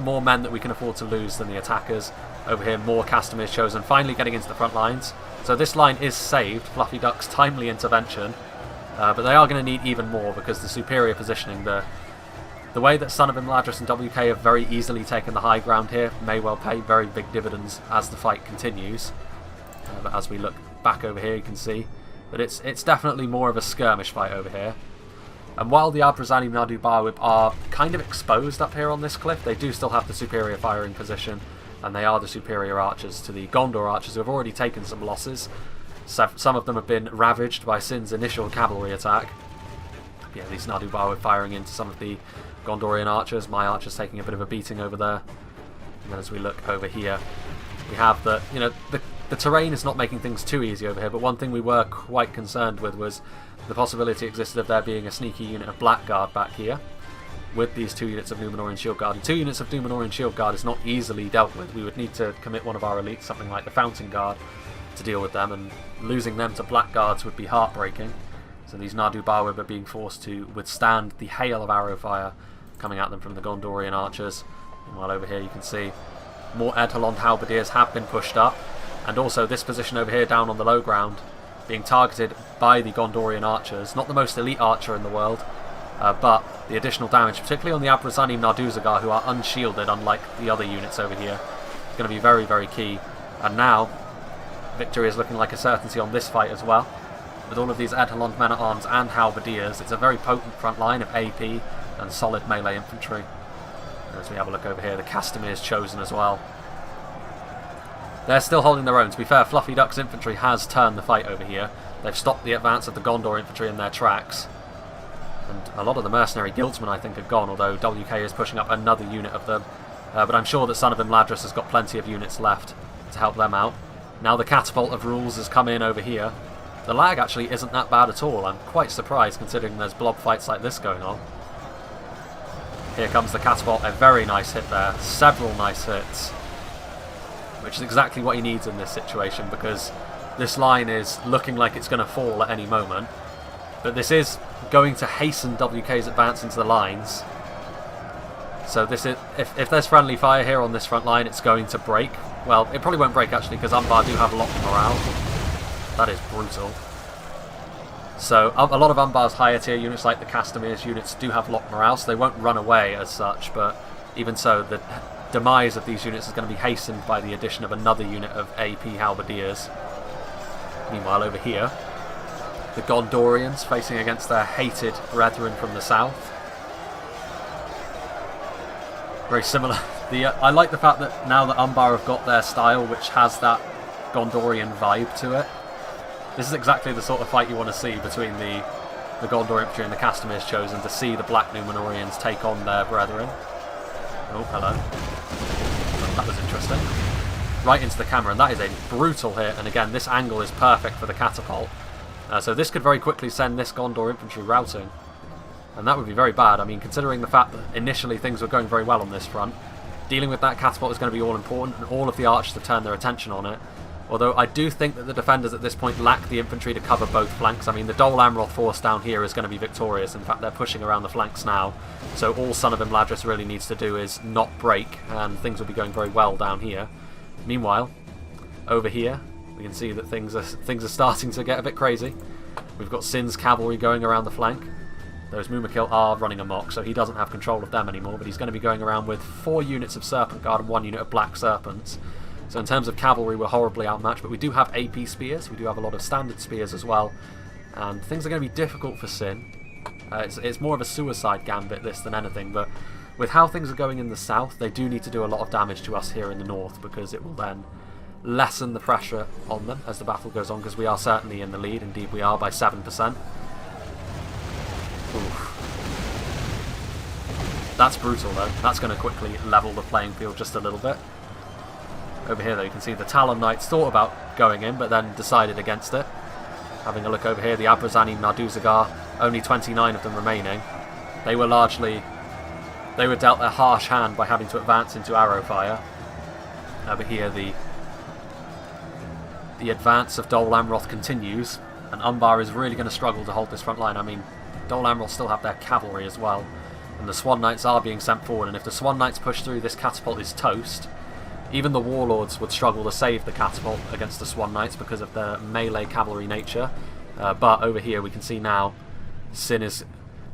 more men that we can afford to lose than the attackers. Over here, more Castamir's Chosen, finally getting into the front lines. So this line is saved, Fluffy Duck's timely intervention, but they are going to need even more, because the superior positioning, the way that Son of Imladris and WK have very easily taken the high ground here may well pay very big dividends as the fight continues. But as we look back over here, you can see that it's definitely more of a skirmish fight over here. And while the Abruzani Nadu Bawib are kind of exposed up here on this cliff, they do still have the superior firing position, and they are the superior archers to the Gondor archers, who have already taken some losses. Some of them have been ravaged by Sin's initial cavalry attack. yeah, these Nardubawa firing into some of the Gondorian archers. My archers taking a bit of a beating over there. And then as we look over here, we have the, you know, the terrain is not making things too easy over here, but one thing we were quite concerned with was the possibility existed of there being a sneaky unit of Blackguard back here with these 2 units of Númenórean Shield Guard. And 2 units of Númenórean Shield Guard is not easily dealt with. We would need to commit one of our elites, something like the Fountain Guard, to deal with them, and losing them to Blackguards would be heartbreaking. So these Nardubawa are being forced to withstand the hail of arrow fire coming at them from the Gondorian archers. And while over here you can see more Edhelond halberdiers have been pushed up, and also this position over here down on the low ground being targeted by the Gondorian archers. Not the most elite archer in the world, but the additional damage, particularly on the Abrazanim Narduzagar, who are unshielded unlike the other units over here, is going to be very, very key. And now victory is looking like a certainty on this fight as well. With all of these Edhelond men-at-arms and halberdiers, it's a very potent front line of AP and solid melee infantry. As we have a look over here, the Castamir's chosen as well. They're still holding their own. To be fair, Fluffy Duck's infantry has turned the fight over here. They've stopped the advance of the Gondor infantry in their tracks. And a lot of the mercenary guildsmen, I think, are gone, although WK is pushing up another unit of them. But I'm sure that Son of Imladris has got plenty of units left to help them out. Now the Catapult of Rules has come in over here. The lag actually isn't that bad at all. I'm quite surprised considering there's blob fights like this going on. Here comes the Catapult, a very nice hit there, several nice hits, which is exactly what he needs in this situation, because this line is looking like it's going to fall at any moment. But this is going to hasten WK's advance into the lines. So this is, if there's friendly fire here on this front line, it's going to break. Well, it probably won't break actually, because Umbar do have a lot of morale. That is brutal. So a lot of Umbar's higher tier units, like the Castamir's units, do have locked morale, so they won't run away as such, but even so, the demise of these units is going to be hastened by the addition of another unit of AP halberdiers. Meanwhile over here, the Gondorians facing against their hated brethren from the south. Very similar. I like the fact that now that Umbar have got their style, which has that Gondorian vibe to it, this is exactly the sort of fight you want to see between the Gondor infantry and the Castamir's chosen, to see the Black Númenóreans take on their brethren. Oh, hello. That was interesting. Right into the camera, and that is a brutal hit, and again, this angle is perfect for the catapult. So this could very quickly send this Gondor infantry routing, and that would be very bad. I mean, considering the fact that initially things were going very well on this front, dealing with that catapult is going to be all important, and all of the archers have turned their attention on it. Although I do think that the defenders at this point lack the infantry to cover both flanks. I mean, the Dol Amroth force down here is going to be victorious. In fact, they're pushing around the flanks now. So all Son of Imladris really needs to do is not break, and things will be going very well down here. Meanwhile, over here, we can see that things are starting to get a bit crazy. We've got Sin's cavalry going around the flank. Those Mumakil are running amok, so he doesn't have control of them anymore, but he's going to be going around with 4 units of Serpent Guard and 1 unit of Black Serpents. So in terms of cavalry, we're horribly outmatched, but we do have AP spears, we do have a lot of standard spears as well, and things are going to be difficult for Sin. It's more of a suicide gambit, this, than anything, but with how things are going in the south, they do need to do a lot of damage to us here in the north, because it will then lessen the pressure on them as the battle goes on, because we are certainly in the lead. Indeed we are, by 7%. Oof. That's brutal though. That's going to quickly level the playing field just a little bit. Over here though, you can see the Talon Knights thought about going in, but then decided against it. Having a look over here, the Abrazanim Narduzagar, only 29 of them remaining. They were dealt a harsh hand by having to advance into arrow fire. Over here, the advance of Dol Amroth continues, and Umbar is really going to struggle to hold this front line. I mean, Dol Amroth still have their cavalry as well, and the Swan Knights are being sent forward, and if the Swan Knights push through, this catapult is toast. Even the Warlords would struggle to save the catapult against the Swan Knights because of their melee cavalry nature. But over here we can see now Sin is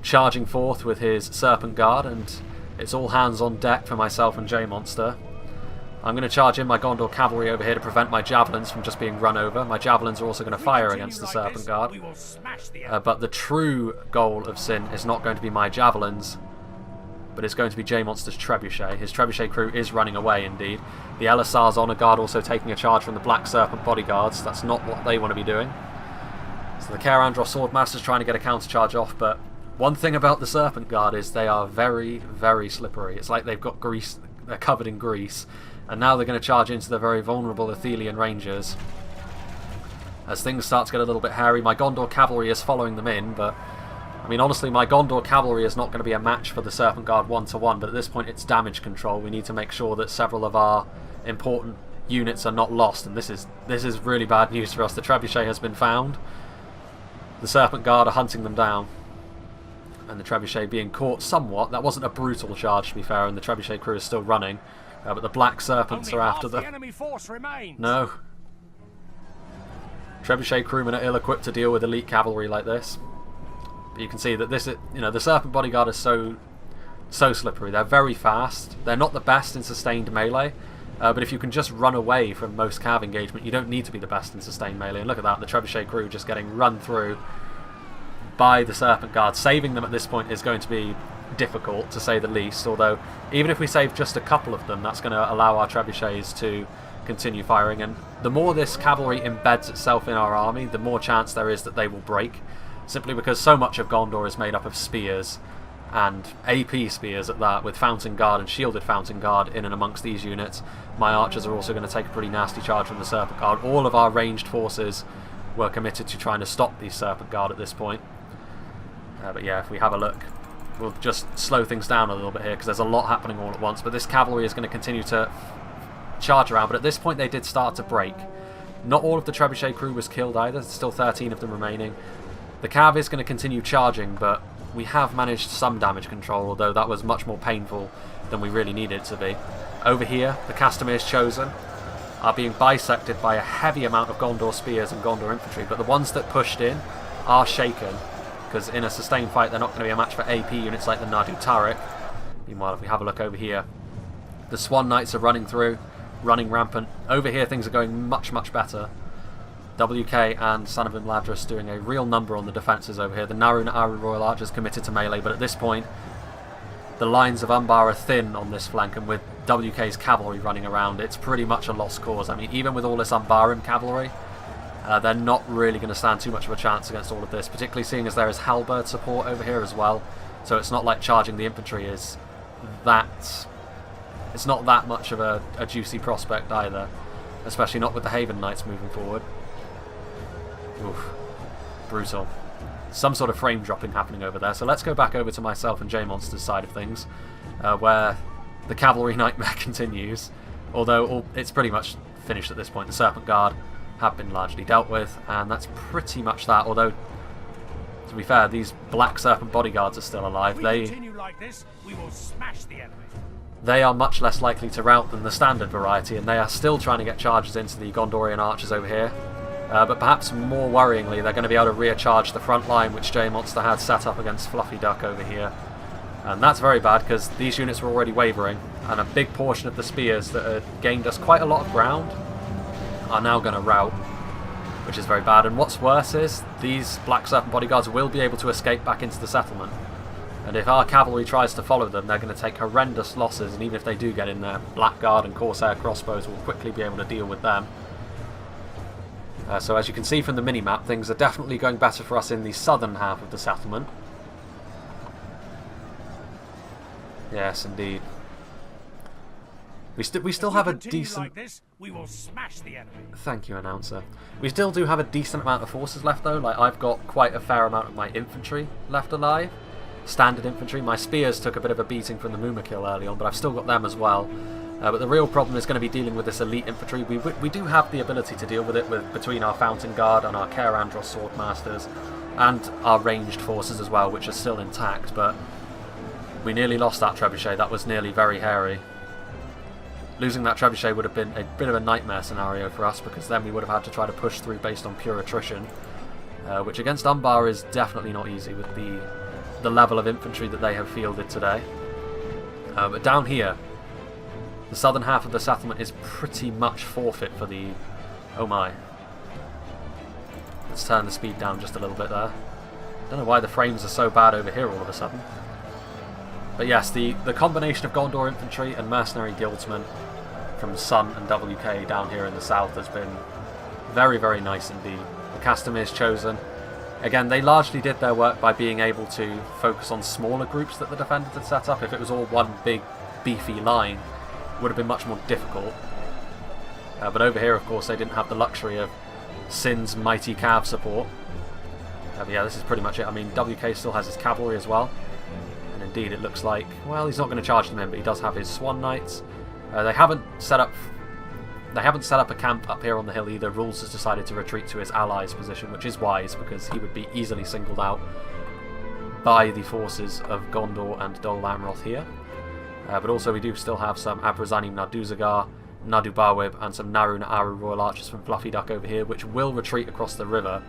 charging forth with his Serpent Guard, and it's all hands on deck for myself and J-Monster. I'm going to charge in my Gondor cavalry over here to prevent my javelins from just being run over. My javelins are also going to fire against the Serpent Guard. But the true goal of Sin is not going to be my javelins, but it's going to be J-Monster's Trebuchet. His Trebuchet crew is running away indeed. The Elisar's Honour Guard also taking a charge from the Black Serpent bodyguards. That's not what they want to be doing. So the Kaer Andros Swordmaster's trying to get a counter charge off, but One thing about the Serpent Guard is they are very, very slippery. It's like they've got grease, they're covered in grease, and now they're going to charge into the very vulnerable Athelian Rangers. As things start to get a little bit hairy, my Gondor cavalry is following them in, but I mean, honestly, my Gondor cavalry is not going to be a match for the Serpent Guard 1-to-1, but at this point it's damage control. We need to make sure that several of our important units are not lost, and this is really bad news for us. The Trebuchet has been found. The Serpent Guard are hunting them down, and the Trebuchet being caught somewhat. That wasn't a brutal charge, to be fair, and the Trebuchet crew is still running, but the Black Serpents are after them. Enemy force remains. No. Trebuchet crewmen are ill-equipped to deal with elite cavalry like this. But you can see that this, the Serpent Bodyguard is so slippery. They're very fast. They're not the best in sustained melee, but if you can just run away from most cav engagement, you don't need to be the best in sustained melee. And look at that, the Trebuchet crew just getting run through by the Serpent Guard. Saving them at this point is going to be difficult, to say the least, although even if we save just a couple of them, that's going to allow our Trebuchets to continue firing, and the more this cavalry embeds itself in our army, the more chance there is that they will break, simply because so much of Gondor is made up of spears, and AP spears at that, with Fountain Guard and shielded Fountain Guard in and amongst these units. My archers are also going to take a pretty nasty charge from the Serpent Guard. All of our ranged forces were committed to trying to stop the Serpent Guard at this point. But yeah, if we have a look, we'll just slow things down a little bit here, because there's a lot happening all at once, but this cavalry is going to continue to charge around, but at this point they did start to break. Not all of the Trebuchet crew was killed either, there's still 13 of them remaining. The cav is going to continue charging, but we have managed some damage control, although that was much more painful than we really needed it to be. Over here, the Castamir's Chosen are being bisected by a heavy amount of Gondor spears and Gondor infantry, but the ones that pushed in are shaken, because in a sustained fight they're not going to be a match for AP units like the Nadu Tariq. Meanwhile, if we have a look over here, the Swan Knights are running through, running rampant. Over here things are going much, much better. WK and Son of Imladris doing a real number on the defences over here. The Narun Aru Royal Archers committed to melee, but at this point the lines of Umbar are thin on this flank, and with WK's cavalry running around, it's pretty much a lost cause. I mean, even with all this Umbarim cavalry, they're not really going to stand too much of a chance against all of this, particularly seeing as there is halberd support over here as well, so it's not like charging the infantry is that... It's not that much of a juicy prospect either, especially not with the Haven Knights moving forward. Oof. Brutal. Some sort of frame dropping happening over there, so let's go back over to myself and J-Monster's side of things, where the cavalry nightmare continues, although it's pretty much finished at this point. The Serpent Guard have been largely dealt with, and that's pretty much that, although, to be fair, these Black Serpent Bodyguards are still alive. If we continue like this, we will smash the enemy. They are much less likely to rout than the standard variety, and they are still trying to get charges into the Gondorian archers over here. But perhaps more worryingly, they're going to be able to recharge the front line which J-Monster had set up against Fluffy Duck over here. And that's very bad, because these units were already wavering, and a big portion of the spears that had gained us quite a lot of ground are now going to rout, which is very bad. And what's worse is, these Black Serpent Bodyguards will be able to escape back into the settlement. And if our cavalry tries to follow them, they're going to take horrendous losses, and even if they do get in there, Blackguard and Corsair crossbows will quickly be able to deal with them. So as you can see from the minimap, things are definitely going better for us in the southern half of the settlement. Yes, indeed. We still have a decent... Like this, we will smash the enemy. Thank you, announcer. We still do have a decent amount of forces left, though. Like, I've got quite a fair amount of my infantry left alive. Standard infantry. My spears took a bit of a beating from the Mumakil early on, but I've still got them as well. But the real problem is going to be dealing with this elite infantry. We do have the ability to deal with it between our Fountain Guard and our Caer Andros Swordmasters, and our ranged forces as well, which are still intact, but we nearly lost that Trebuchet. That was nearly very hairy. Losing that Trebuchet would have been a bit of a nightmare scenario for us, because then we would have had to try to push through based on pure attrition, which against Umbar is definitely not easy with the level of infantry that they have fielded today. But down here, the southern half of the settlement is pretty much forfeit for the... Oh my. Let's turn the speed down just a little bit there. Don't know why the frames are so bad over here all of a sudden. But yes, the combination of Gondor infantry and mercenary guildsmen from Sun and WK down here in the south has been very, very nice indeed. The Castamir's Chosen Again, they largely did their work by being able to focus on smaller groups that the defenders had set up. If it was all one big, beefy line, it would have been much more difficult. But over here, of course, they didn't have the luxury of Sin's mighty cav support. But yeah, this is pretty much it. I mean, WK still has his cavalry as well. And indeed, it looks like, well, he's not going to charge them in, but he does have his Swan Knights. They haven't set up a camp up here on the hill either. Rules has decided to retreat to his allies' position, which is wise because he would be easily singled out by the forces of Gondor and Dol Amroth here. But also we do still have some Abrazanim Narduzagar, Nadu Bawib, and some Naru Naaru Royal Archers from Fluffy Duck over here, which will retreat across the river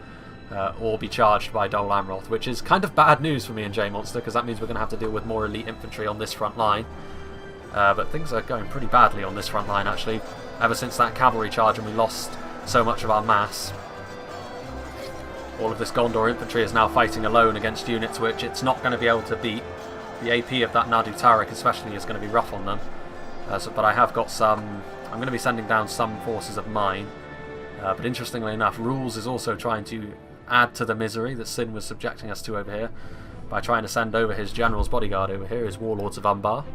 or be charged by Dol Amroth, which is kind of bad news for me and J-Monster because that means we're going to have to deal with more elite infantry on this front line. But things are going pretty badly on this front line actually. Ever since that cavalry charge and we lost so much of our mass, all of this Gondor infantry is now fighting alone against units which it's not going to be able to beat. The AP of that Nadu Tariq especially is going to be rough on them. But I have got some... I'm going to be sending down some forces of mine. But interestingly enough, Rules is also trying to add to the misery that Sin was subjecting us to over here by trying to send over his general's bodyguard over here, his Warlords of Umbar.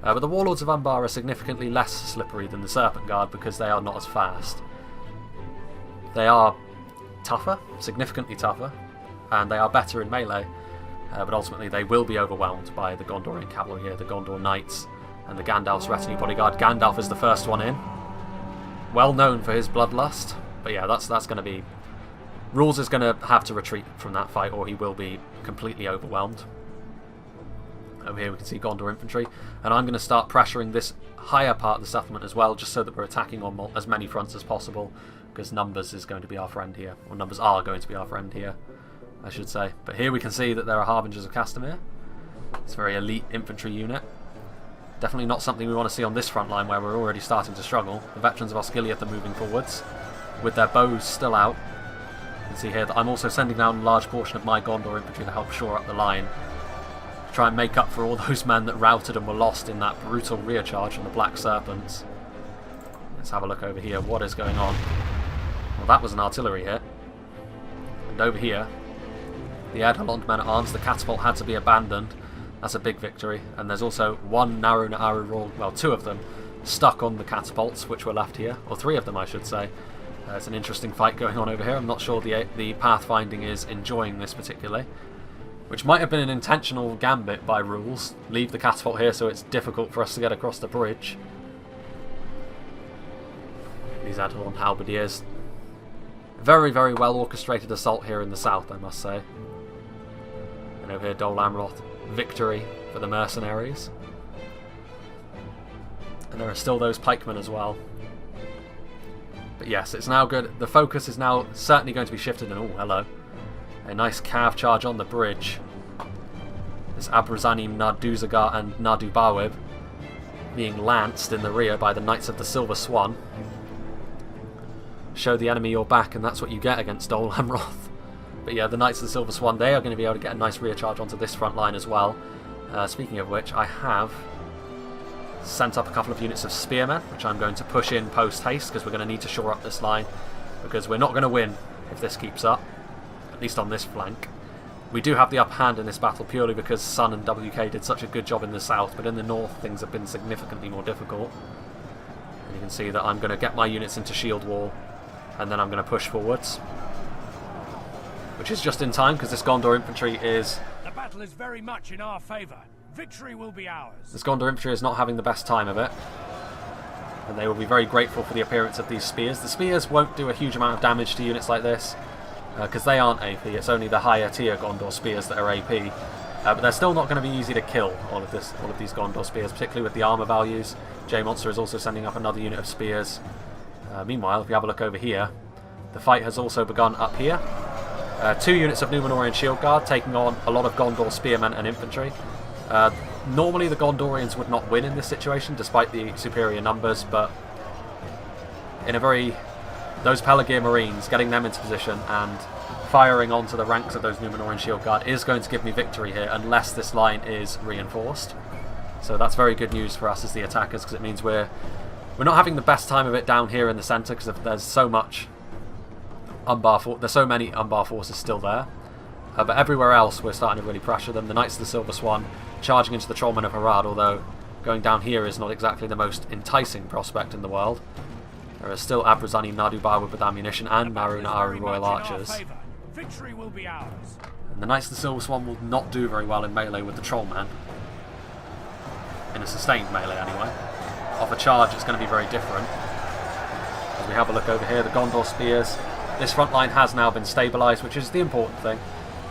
But the Warlords of Umbar are significantly less slippery than the Serpent Guard because they are not as fast. They are tougher, significantly tougher, and they are better in melee, but ultimately they will be overwhelmed by the Gondorian cavalry here, the Gondor Knights, and the Gandalf's retinue bodyguard. Gandalf is the first one in. Well known for his bloodlust, but yeah, that's going to be... Rules is going to have to retreat from that fight or he will be completely overwhelmed. Over here we can see Gondor infantry, and I'm going to start pressuring this higher part of the settlement as well, just so that we're attacking on as many fronts as possible, because numbers is going to be our friend here, or numbers are going to be our friend here, I should say. But here we can see that there are Harbingers of Castamere. It's a very elite infantry unit. Definitely not something we want to see on this front line where we're already starting to struggle. The veterans of Osgiliath are moving forwards, with their bows still out. You can see here that I'm also sending down a large portion of my Gondor infantry to help shore up the line. Try and make up for all those men that routed and were lost in that brutal rear charge from the Black Serpents. Let's have a look over here. What is going on? Well, that was an artillery hit. And over here, the Edelond men-at-arms, the catapult had to be abandoned. That's a big victory. And there's also one Naru Naaru Royal, well, two of them, stuck on the catapults, which were left here. Or three of them, I should say. It's an interesting fight going on over here. I'm not sure the pathfinding is enjoying this particularly. Which might have been an intentional gambit by Rules. Leave the catapult here so it's difficult for us to get across the bridge. These Edelond halberdiers. Very, very well orchestrated assault here in the south, I must say. And over here, Dol Amroth, victory for the mercenaries. And there are still those pikemen as well. But yes, it's now good. The focus is now certainly going to be shifted. And oh, hello. A nice cav charge on the bridge. This Abrazanim Narduzagar and Nadu Bawib being lanced in the rear by the Knights of the Silver Swan. Show the enemy your back and that's what you get against Dol Amroth. But yeah, the Knights of the Silver Swan, they are going to be able to get a nice rear charge onto this front line as well. Speaking of which, I have sent up a couple of units of spearmen, which I'm going to push in post-haste because we're going to need to shore up this line because we're not going to win if this keeps up. At least on this flank. We do have the upper hand in this battle purely because Sun and WK did such a good job in the south, but in the north things have been significantly more difficult. And you can see that I'm going to get my units into shield wall and then I'm going to push forwards. Which is just in time because this Gondor infantry is... The battle is very much in our favour. Victory will be ours. This Gondor infantry is not having the best time of it. And they will be very grateful for the appearance of these spears. The spears won't do a huge amount of damage to units like this. Because they aren't AP, it's only the higher tier Gondor spears that are AP. But they're still not going to be easy to kill, all of these Gondor spears, particularly with the armour values. J-Monster is also sending up another unit of spears. Meanwhile, if you have a look over here, the fight has also begun up here. 2 units of Númenórean Shield Guard taking on a lot of Gondor spearmen and infantry. Normally the Gondorians would not win in this situation, despite the superior numbers, but in a very... Those Pelargir Marines, getting them into position and firing onto the ranks of those Númenórean Shield Guard is going to give me victory here unless this line is reinforced. So that's very good news for us as the attackers because it means we're not having the best time of it down here in the centre because there's so much there's so many Umbar forces still there. But everywhere else we're starting to really pressure them. The Knights of the Silver Swan charging into the Trollmen of Harad, although going down here is not exactly the most enticing prospect in the world. There are still Abrazani Nadubar with ammunition and Naru Naaru Royal Archers. Victory will be ours. And the Knights of the Silver Swan will not do very well in melee with the Trollman. In a sustained melee anyway. Off a charge it's going to be very different. As we have a look over here, the Gondor Spears. This front line has now been stabilised, which is the important thing.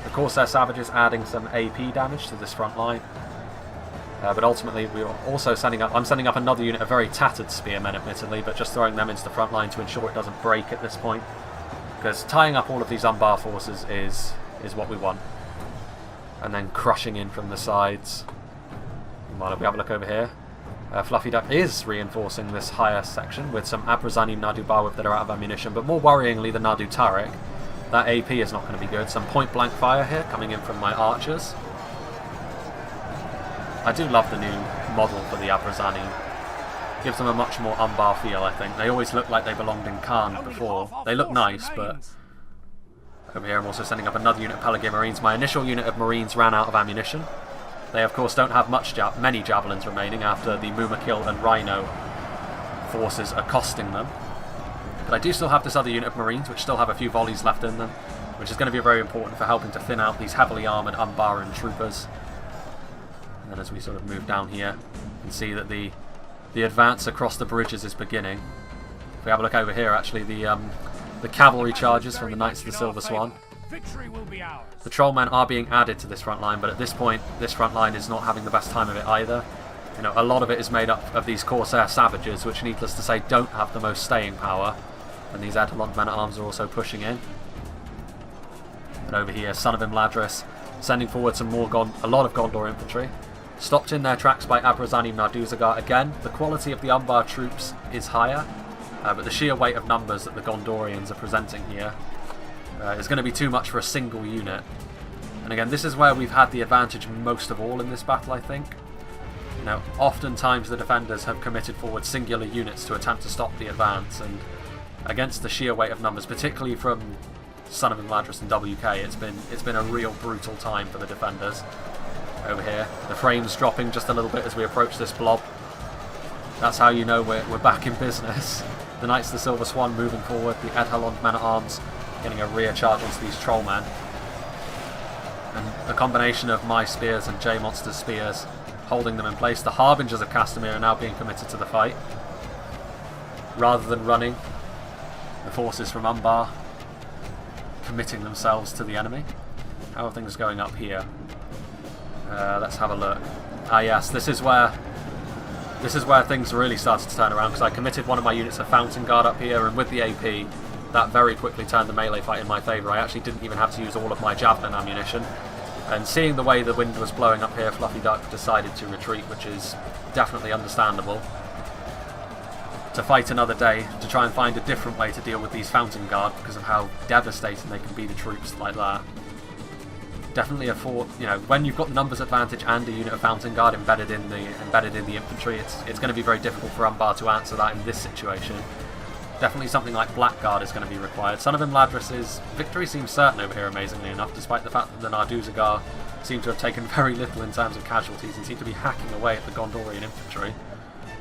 The Corsair Savages adding some AP damage to this front line. But ultimately we are also I'm sending up another unit of very tattered spearmen admittedly, but just throwing them into the front line to ensure it doesn't break at this point. Because tying up all of these Umbar forces is what we want. And then crushing in from the sides. While we have a look over here, Fluffy Duck is reinforcing this higher section with some Abrazani Nadubar that are out of ammunition, but more worryingly the Nadu Tariq. That AP is not going to be good. Some point blank fire here coming in from my archers. I do love the new model for the Abrazani. Gives them a much more Umbar feel, I think. They always look like they belonged in Khan before. They look nice, but over here I'm also sending up another unit of Pelargir Marines. My initial unit of Marines ran out of ammunition. They of course don't have many javelins remaining after the Mumakil and Rhino forces accosting them. But I do still have this other unit of Marines which still have a few volleys left in them, which is going to be very important for helping to thin out these heavily armoured Umbaran troopers. And then as we sort of move down here, you can see that the advance across the bridges is beginning. If we have a look over here, actually, the cavalry charges from the Knights of the Silver Swan. The Trollmen are being added to this front line, but at this point, this front line is not having the best time of it either. You know, a lot of it is made up of these Corsair Savages, which, needless to say, don't have the most staying power. And these Edelon men-at-arms are also pushing in. And over here, Son of Imladris sending forward some more a lot of Gondor infantry. Stopped in their tracks by Abrazani Narduzagar. Again, the quality of the Umbar troops is higher, but the sheer weight of numbers that the Gondorians are presenting here is going to be too much for a single unit. And again, this is where we've had the advantage most of all in this battle, I think. You know, oftentimes the defenders have committed forward singular units to attempt to stop the advance, and against the sheer weight of numbers, particularly from Son of Imladris and WK, it's been a real brutal time for the defenders. Over here, the frames dropping just a little bit as we approach this blob. That's how you know we're back in business. The Knights of the Silver Swan moving forward, the Edhelond men-at-arms getting a rear charge onto these Trollmen. And the combination of my spears and J-Monster's spears holding them in place. The Harbingers of Castamere are now being committed to the fight. Rather than running, the forces from Umbar committing themselves to the enemy. How are things going up here? Let's have a look. Ah yes, this is where things really started to turn around, because I committed one of my units of Fountain Guard up here, and with the AP, that very quickly turned the melee fight in my favour. I actually didn't even have to use all of my javelin ammunition. And seeing the way the wind was blowing up here, Fluffy Duck decided to retreat, which is definitely understandable. To fight another day, to try and find a different way to deal with these Fountain Guard, because of how devastating they can be to troops like that. Definitely you know, when you've got the numbers advantage and a unit of Fountain Guard embedded in the infantry, it's going to be very difficult for Umbar to answer that in this situation. Definitely something like Blackguard is going to be required. Son of Imladris' victory seems certain over here, amazingly enough, despite the fact that the Narduzagar seem to have taken very little in terms of casualties and seem to be hacking away at the Gondorian infantry.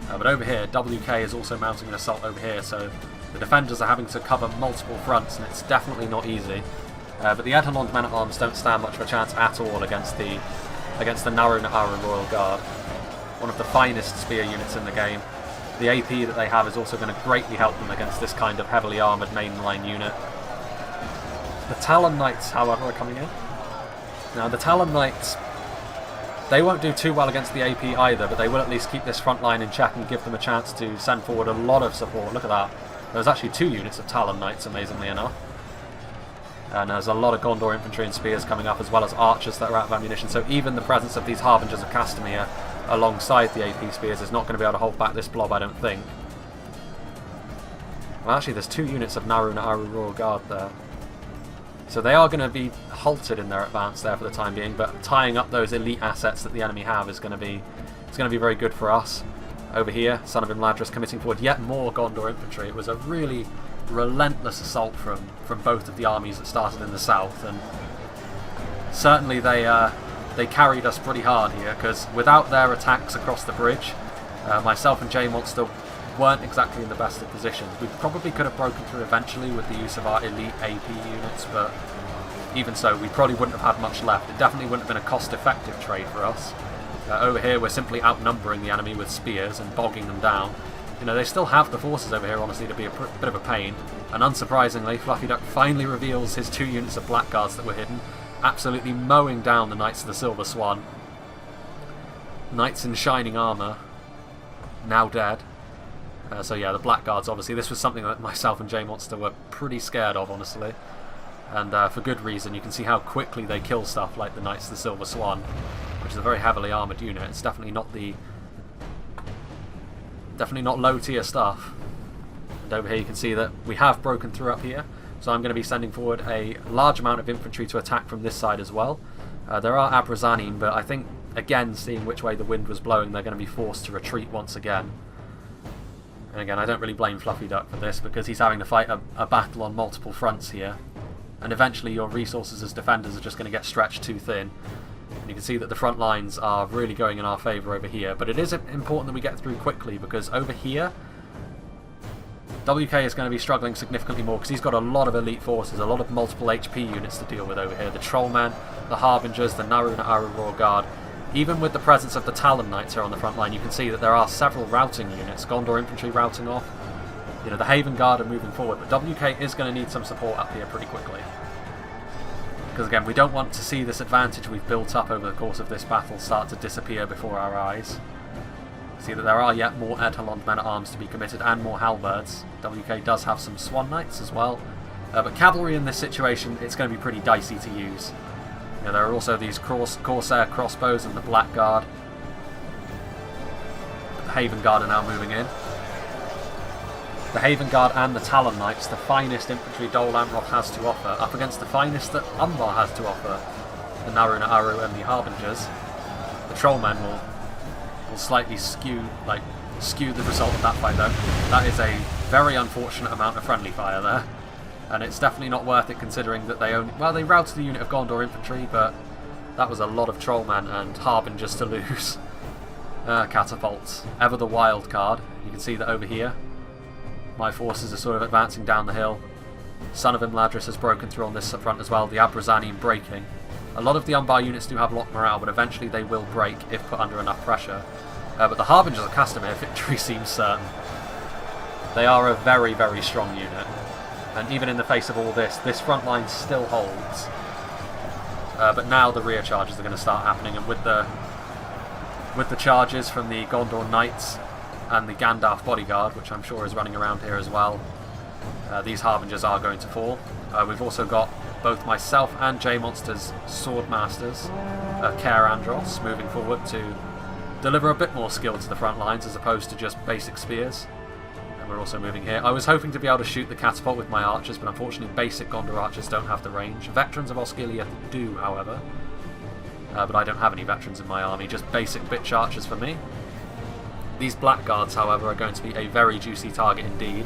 But over here, WK is also mounting an assault over here, so the defenders are having to cover multiple fronts, and it's definitely not easy. But the Edelond men-at-arms don't stand much of a chance at all against the Naru Naaru Royal Guard. One of the finest spear units in the game. The AP that they have is also going to greatly help them against this kind of heavily armoured mainline unit. The Talon Knights, however, are coming in. Now, the Talon Knights, they won't do too well against the AP either, but they will at least keep this front line in check and give them a chance to send forward a lot of support. Look at that. There's actually 2 units of Talon Knights, amazingly enough. And there's a lot of Gondor infantry and spears coming up, as well as archers that are out of ammunition. So even the presence of these Harbingers of Castamere alongside the AP spears is not going to be able to hold back this blob, I don't think. Well, actually, there's 2 units of Naru Naaru Royal Guard there. So they are going to be halted in their advance there for the time being, but tying up those elite assets that the enemy have is going to be very good for us. Over here, Son of Imladris committing forward yet more Gondor infantry. It was a really relentless assault from both of the armies that started in the south, and certainly they carried us pretty hard here, because without their attacks across the bridge, myself and J-Monster weren't exactly in the best of positions. We probably could have broken through eventually with the use of our elite AP units, but even so, we probably wouldn't have had much left. It definitely wouldn't have been a cost-effective trade for us. Over here, we're simply outnumbering the enemy with spears and bogging them down. You know, they still have the forces over here, honestly, to be a bit of a pain. And unsurprisingly, Fluffy Duck finally reveals his 2 units of blackguards that were hidden, absolutely mowing down the Knights of the Silver Swan. Knights in shining armour, now dead. So yeah, the blackguards, obviously, this was something that myself and J-Monster were pretty scared of, honestly. And for good reason. You can see how quickly they kill stuff like the Knights of the Silver Swan, which is a very heavily armoured unit. It's definitely not low tier stuff. And over here you can see that we have broken through up here, so I'm going to be sending forward a large amount of infantry to attack from this side as well. There are Abrazanim, but I think, again, seeing which way the wind was blowing, they're going to be forced to retreat once again. And again, I don't really blame Fluffy Duck for this, because he's having to fight a battle on multiple fronts here. And eventually your resources as defenders are just going to get stretched too thin. And you can see that the front lines are really going in our favour over here. But it is important that we get through quickly, because over here, WK is going to be struggling significantly more, because he's got a lot of elite forces, a lot of multiple HP units to deal with over here. The Trollmen, the Harbingers, the Naruna Aru Royal Guard. Even with the presence of the Talon Knights here on the front line, you can see that there are several routing units. Gondor infantry routing off. You know, the Haven Guard are moving forward, but WK is going to need some support up here pretty quickly. Because again, we don't want to see this advantage we've built up over the course of this battle start to disappear before our eyes. See that there are yet more Edhelond men-at-arms to be committed and more halberds. WK does have some Swan Knights as well. But cavalry in this situation, it's going to be pretty dicey to use. You know, there are also these Corsair crossbows and the Black Guard. The Haven Guard are now moving in. The Haven Guard and the Talon Knights, the finest infantry Dol Amroth has to offer, up against the finest that Umbar has to offer, the Naruna Aru and the Harbingers. The Trollmen will slightly skew the result of that fight though. That is a very unfortunate amount of friendly fire there. And it's definitely not worth it, considering that they routed a unit of Gondor infantry, but that was a lot of Trollmen and Harbingers to lose. Catapults. Ever the wild card. You can see that over here. My forces are sort of advancing down the hill. Son of Imladris has broken through on this front as well, the Abrazanim breaking. A lot of the Umbar units do have locked morale, but eventually they will break if put under enough pressure. But the Harbingers of Castamere, victory seems certain. They are a very, very strong unit. And even in the face of all this, this front line still holds. But now the rear charges are going to start happening, and with the charges from the Gondor Knights and the Gandalf bodyguard, which I'm sure is running around here as well, these Harbingers are going to fall. We've also got both myself and J-Monster's Swordmasters, Care Andros, moving forward to deliver a bit more skill to the front lines as opposed to just basic spears. And we're also moving here. I was hoping to be able to shoot the catapult with my archers, but unfortunately basic Gondor archers don't have the range. Veterans of Osgiliath do, however. But I don't have any veterans in my army, just basic bitch archers for me. These blackguards, however, are going to be a very juicy target indeed,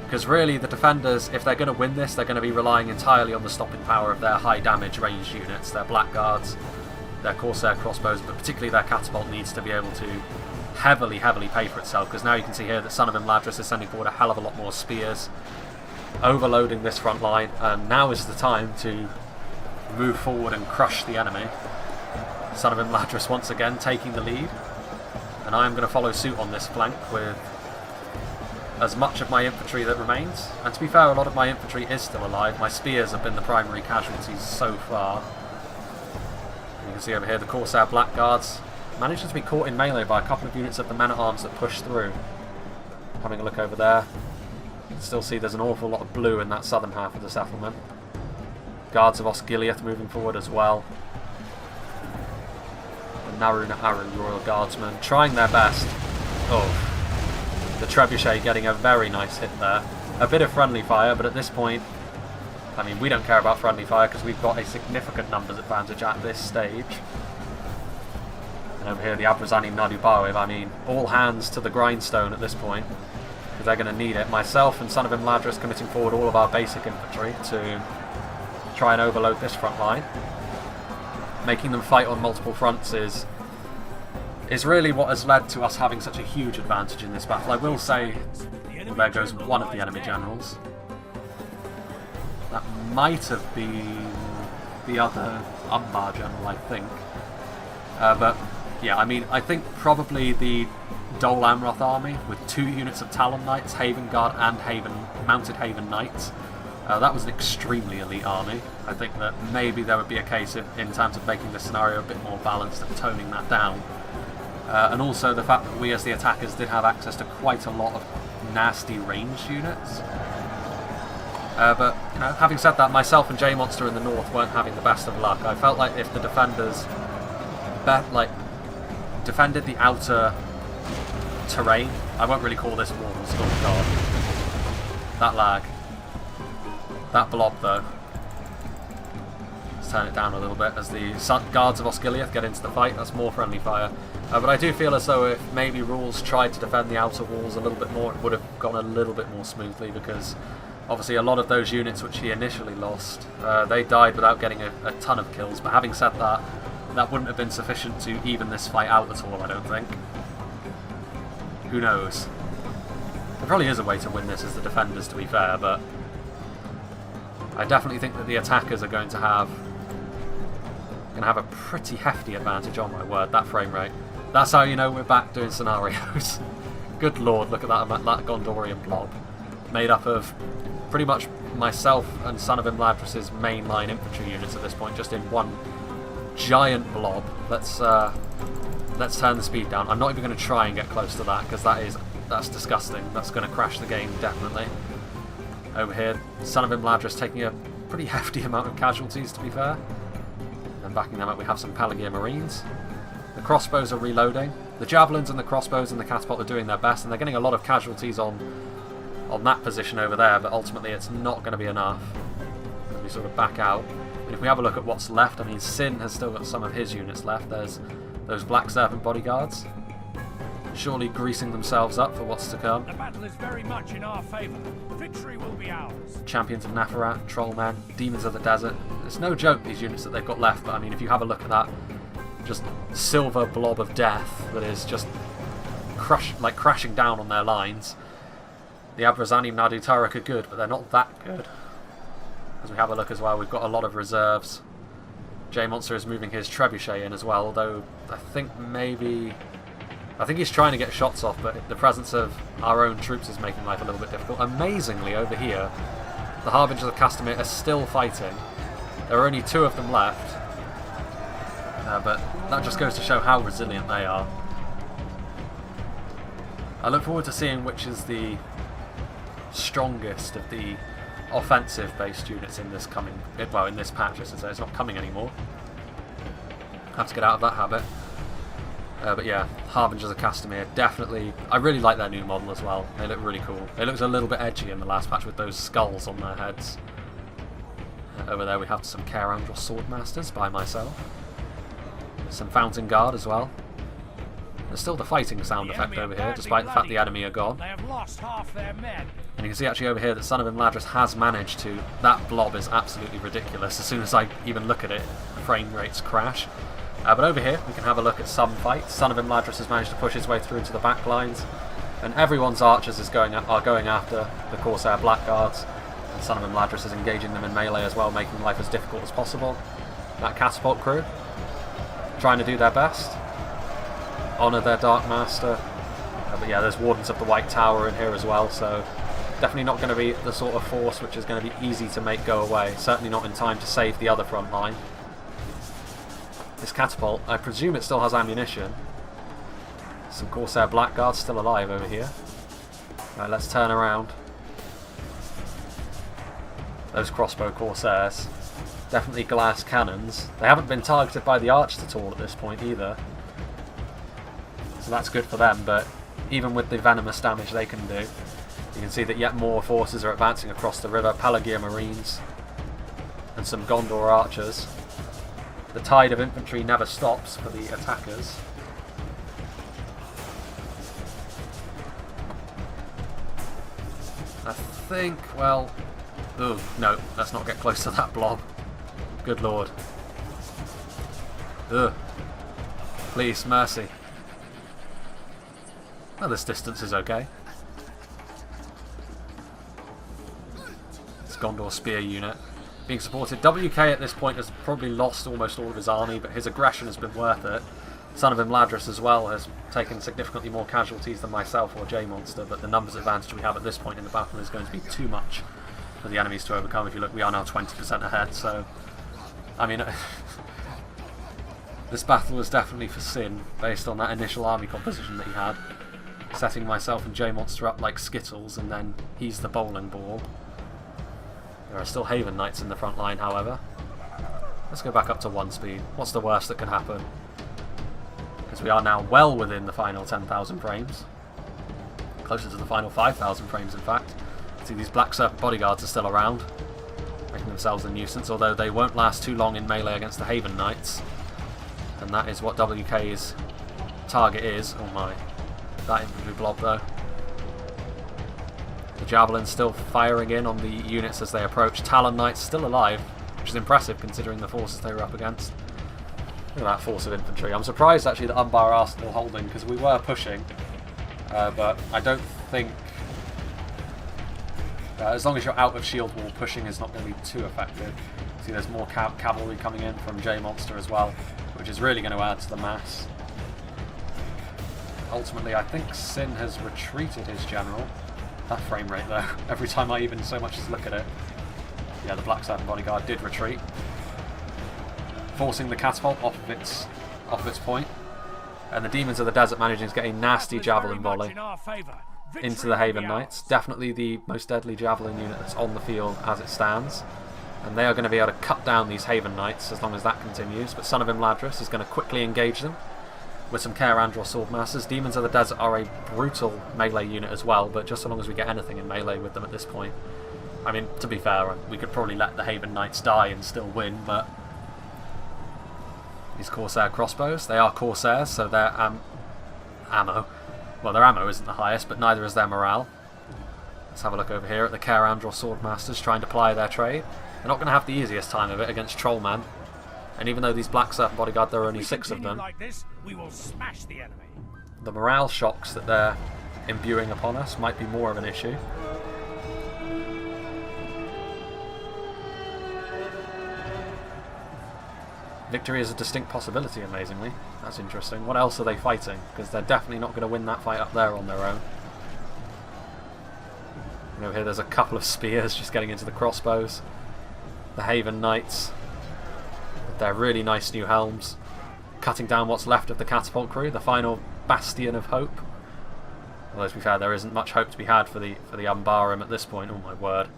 because really the defenders, if they're going to win this, they're going to be relying entirely on the stopping power of their high damage ranged units, their blackguards, their Corsair crossbows, but particularly their catapult needs to be able to heavily pay for itself, because now you can see here that Son of Imladris is sending forward a hell of a lot more spears, overloading this front line, and now is the time to move forward and crush the enemy. Son of Imladris once again taking the lead. And I am going to follow suit on this flank with as much of my infantry that remains. And to be fair, a lot of my infantry is still alive. My spears have been the primary casualties so far. You can see over here the Corsair Blackguards managed to be caught in melee by a couple of units of the men-at-arms that pushed through. Having a look over there, you can still see there's an awful lot of blue in that southern half of the settlement. Guards of Osgiliath moving forward as well. Naruna Aru Royal Guardsmen trying their best. Oh, the Trebuchet getting a very nice hit there. A bit of friendly fire, but at this point, I mean, we don't care about friendly fire because we've got a significant numbers advantage at this stage. And over here, the Abrazanim Nadubawiv, I mean, all hands to the grindstone at this point, because they're going to need it. Myself and Son of Imladris committing forward all of our basic infantry to try and overload this front line. making them fight on multiple fronts is really what has led to us having such a huge advantage in this battle. I will say, well, there goes one of the enemy generals. That might have been the other Umbar general, I think. But yeah, I mean, I think probably the Dol Amroth army with 2 units of Talon Knights, Haven Guard and Mounted Haven Knights. That was an extremely elite army. I think that maybe there would be a case in terms of making the scenario a bit more balanced and toning that down. And also the fact that we as the attackers did have access to quite a lot of nasty ranged units. But you know, having said that, myself and J-Monster in the north weren't having the best of luck. I felt like if the defenders defended the outer terrain, I won't really call this walls, oh god. That lag. That blob though. Let's turn it down a little bit as the guards of Osgiliath get into the fight. That's more friendly fire. But I do feel as though if maybe Rules tried to defend the outer walls a little bit more, it would have gone a little bit more smoothly, because obviously a lot of those units which he initially lost, they died without getting a ton of kills. But having said that, that wouldn't have been sufficient to even this fight out at all, I don't think. Who knows? There probably is a way to win this as the defenders, to be fair, but I definitely think that the attackers are going to have a pretty hefty advantage. Oh my word, that frame rate. That's how you know we're back doing scenarios. Good lord, look at that Gondorian blob. Made up of pretty much myself and Son of Imladris's mainline infantry units at this point, just in one giant blob. Let's turn the speed down. I'm not even going to try and get close to that, because that's disgusting. That's going to crash the game, definitely. Over here, Son of Imladris taking a pretty hefty amount of casualties, to be fair. And backing them up, we have some Pelagia Marines. The crossbows are reloading. The javelins and the crossbows and the catapult are doing their best, and they're getting a lot of casualties on that position over there, but ultimately it's not going to be enough as we sort of back out. And if we have a look at what's left, I mean, Sin has still got some of his units left. There's those Black Serpent bodyguards, surely greasing themselves up for what's to come. The battle is very much in our favour. Victory will be ours. Champions of Neferat, Trollmen, Demons of the Desert. It's no joke, these units that they've got left, but I mean, if you have a look at that just silver blob of death that is just crashing down on their lines. The Abrazanim Nadu Tarak are good, but they're not that good. As we have a look as well, we've got a lot of reserves. J-Monster is moving his Trebuchet in as well, although I think he's trying to get shots off, but the presence of our own troops is making life a little bit difficult. Amazingly, over here, the Harbingers of Castamere are still fighting. There are only 2 of them left, but that just goes to show how resilient they are. I look forward to seeing which is the strongest of the offensive-based units in this in this patch, I should say. It's not coming anymore. Have to get out of that habit. But yeah, Harbingers of Castamere, definitely. I really like their new model as well. They look really cool. It looks a little bit edgy in the last patch with those skulls on their heads. Over there we have some Care Andros Swordmasters by myself. Some Fountain Guard as well. There's still the fighting sound effect over here, despite the fact the enemy are gone. They have lost half their men. And you can see actually over here that Son of Imladris has managed to... That blob is absolutely ridiculous. As soon as I even look at it, frame rates crash. But over here, we can have a look at some fights. Son of Imladris has managed to push his way through into the back lines. And everyone's archers are going after the Corsair Blackguards. And Son of Imladris is engaging them in melee as well, making life as difficult as possible. That catapult crew, trying to do their best. Honour their Dark Master. But yeah, there's Wardens of the White Tower in here as well, so definitely not going to be the sort of force which is going to be easy to make go away. Certainly not in time to save the other front line. This catapult, I presume it still has ammunition. Some Corsair Blackguards still alive over here. Right, let's turn around. Those crossbow Corsairs. Definitely glass cannons. They haven't been targeted by the archers at all at this point either. So that's good for them, but even with the venomous damage they can do, you can see that yet more forces are advancing across the river. Pelagia Marines and some Gondor archers. The tide of infantry never stops for the attackers. I think, well... Ooh, no, let's not get close to that blob. Good lord. Ugh. Please, mercy. Well, this distance is okay. This Gondor spear unit being supported. WK at this point has probably lost almost all of his army, but his aggression has been worth it. Son of Imladris as well has taken significantly more casualties than myself or J-Monster, but the numbers advantage we have at this point in the battle is going to be too much for the enemies to overcome. If you look, we are now 20% ahead, so I mean this battle was definitely for Sin based on that initial army composition that he had, setting myself and J-Monster up like Skittles, and then he's the bowling ball. There are still Haven Knights in the front line, however. Let's go back up to 1 speed. What's the worst that can happen? Because we are now well within the final 10,000 frames. Closer to the final 5,000 frames, in fact. See, these Black Serpent bodyguards are still around, making themselves a nuisance, although they won't last too long in melee against the Haven Knights. And that is what WK's target is. Oh my. That infantry blob, though. The Javelin's still firing in on the units as they approach. Talon Knights still alive, which is impressive considering the forces they were up against. Look at that force of infantry. I'm surprised actually that Umbar are still holding, because we were pushing, but I don't think as long as you're out of shield wall, pushing is not going to be too effective. See, there's more cavalry coming in from J-Monster as well, which is really going to add to the mass. Ultimately, I think Sin has retreated his general. That frame rate though, every time I even so much as look at it. Yeah, the Black Serpent bodyguard did retreat, forcing the catapult off of its point, and the Demons of the Desert managing to get a nasty javelin volley into the Haven Knights. Definitely the most deadly javelin unit that's on the field as it stands, and they are going to be able to cut down these Haven Knights as long as that continues. But Son of Imladris is going to quickly engage them with some Kaer Andor Swordmasters. Demons of the Desert are a brutal melee unit as well, but just so long as we get anything in melee with them at this point. I mean, to be fair, we could probably let the Haven Knights die and still win, but these Corsair crossbows, they are Corsairs, so their ammo, well, their ammo isn't the highest, but neither is their morale. Let's have a look over here at the Kaer Andor Swordmasters trying to ply their trade. They're not going to have the easiest time of it against Trollman. And even though these Black Serpent bodyguard, there are only 6 of them, like this, we will smash the enemy. The morale shocks that they're imbuing upon us might be more of an issue. Victory is a distinct possibility, amazingly. That's interesting. What else are they fighting? Because they're definitely not going to win that fight up there on their own. And over here there's a couple of spears just getting into the crossbows. The Haven Knights, their really nice new helms, cutting down what's left of the catapult crew, the final bastion of hope. Although, to be fair, there isn't much hope to be had for the Umbarim at this point. Oh my word.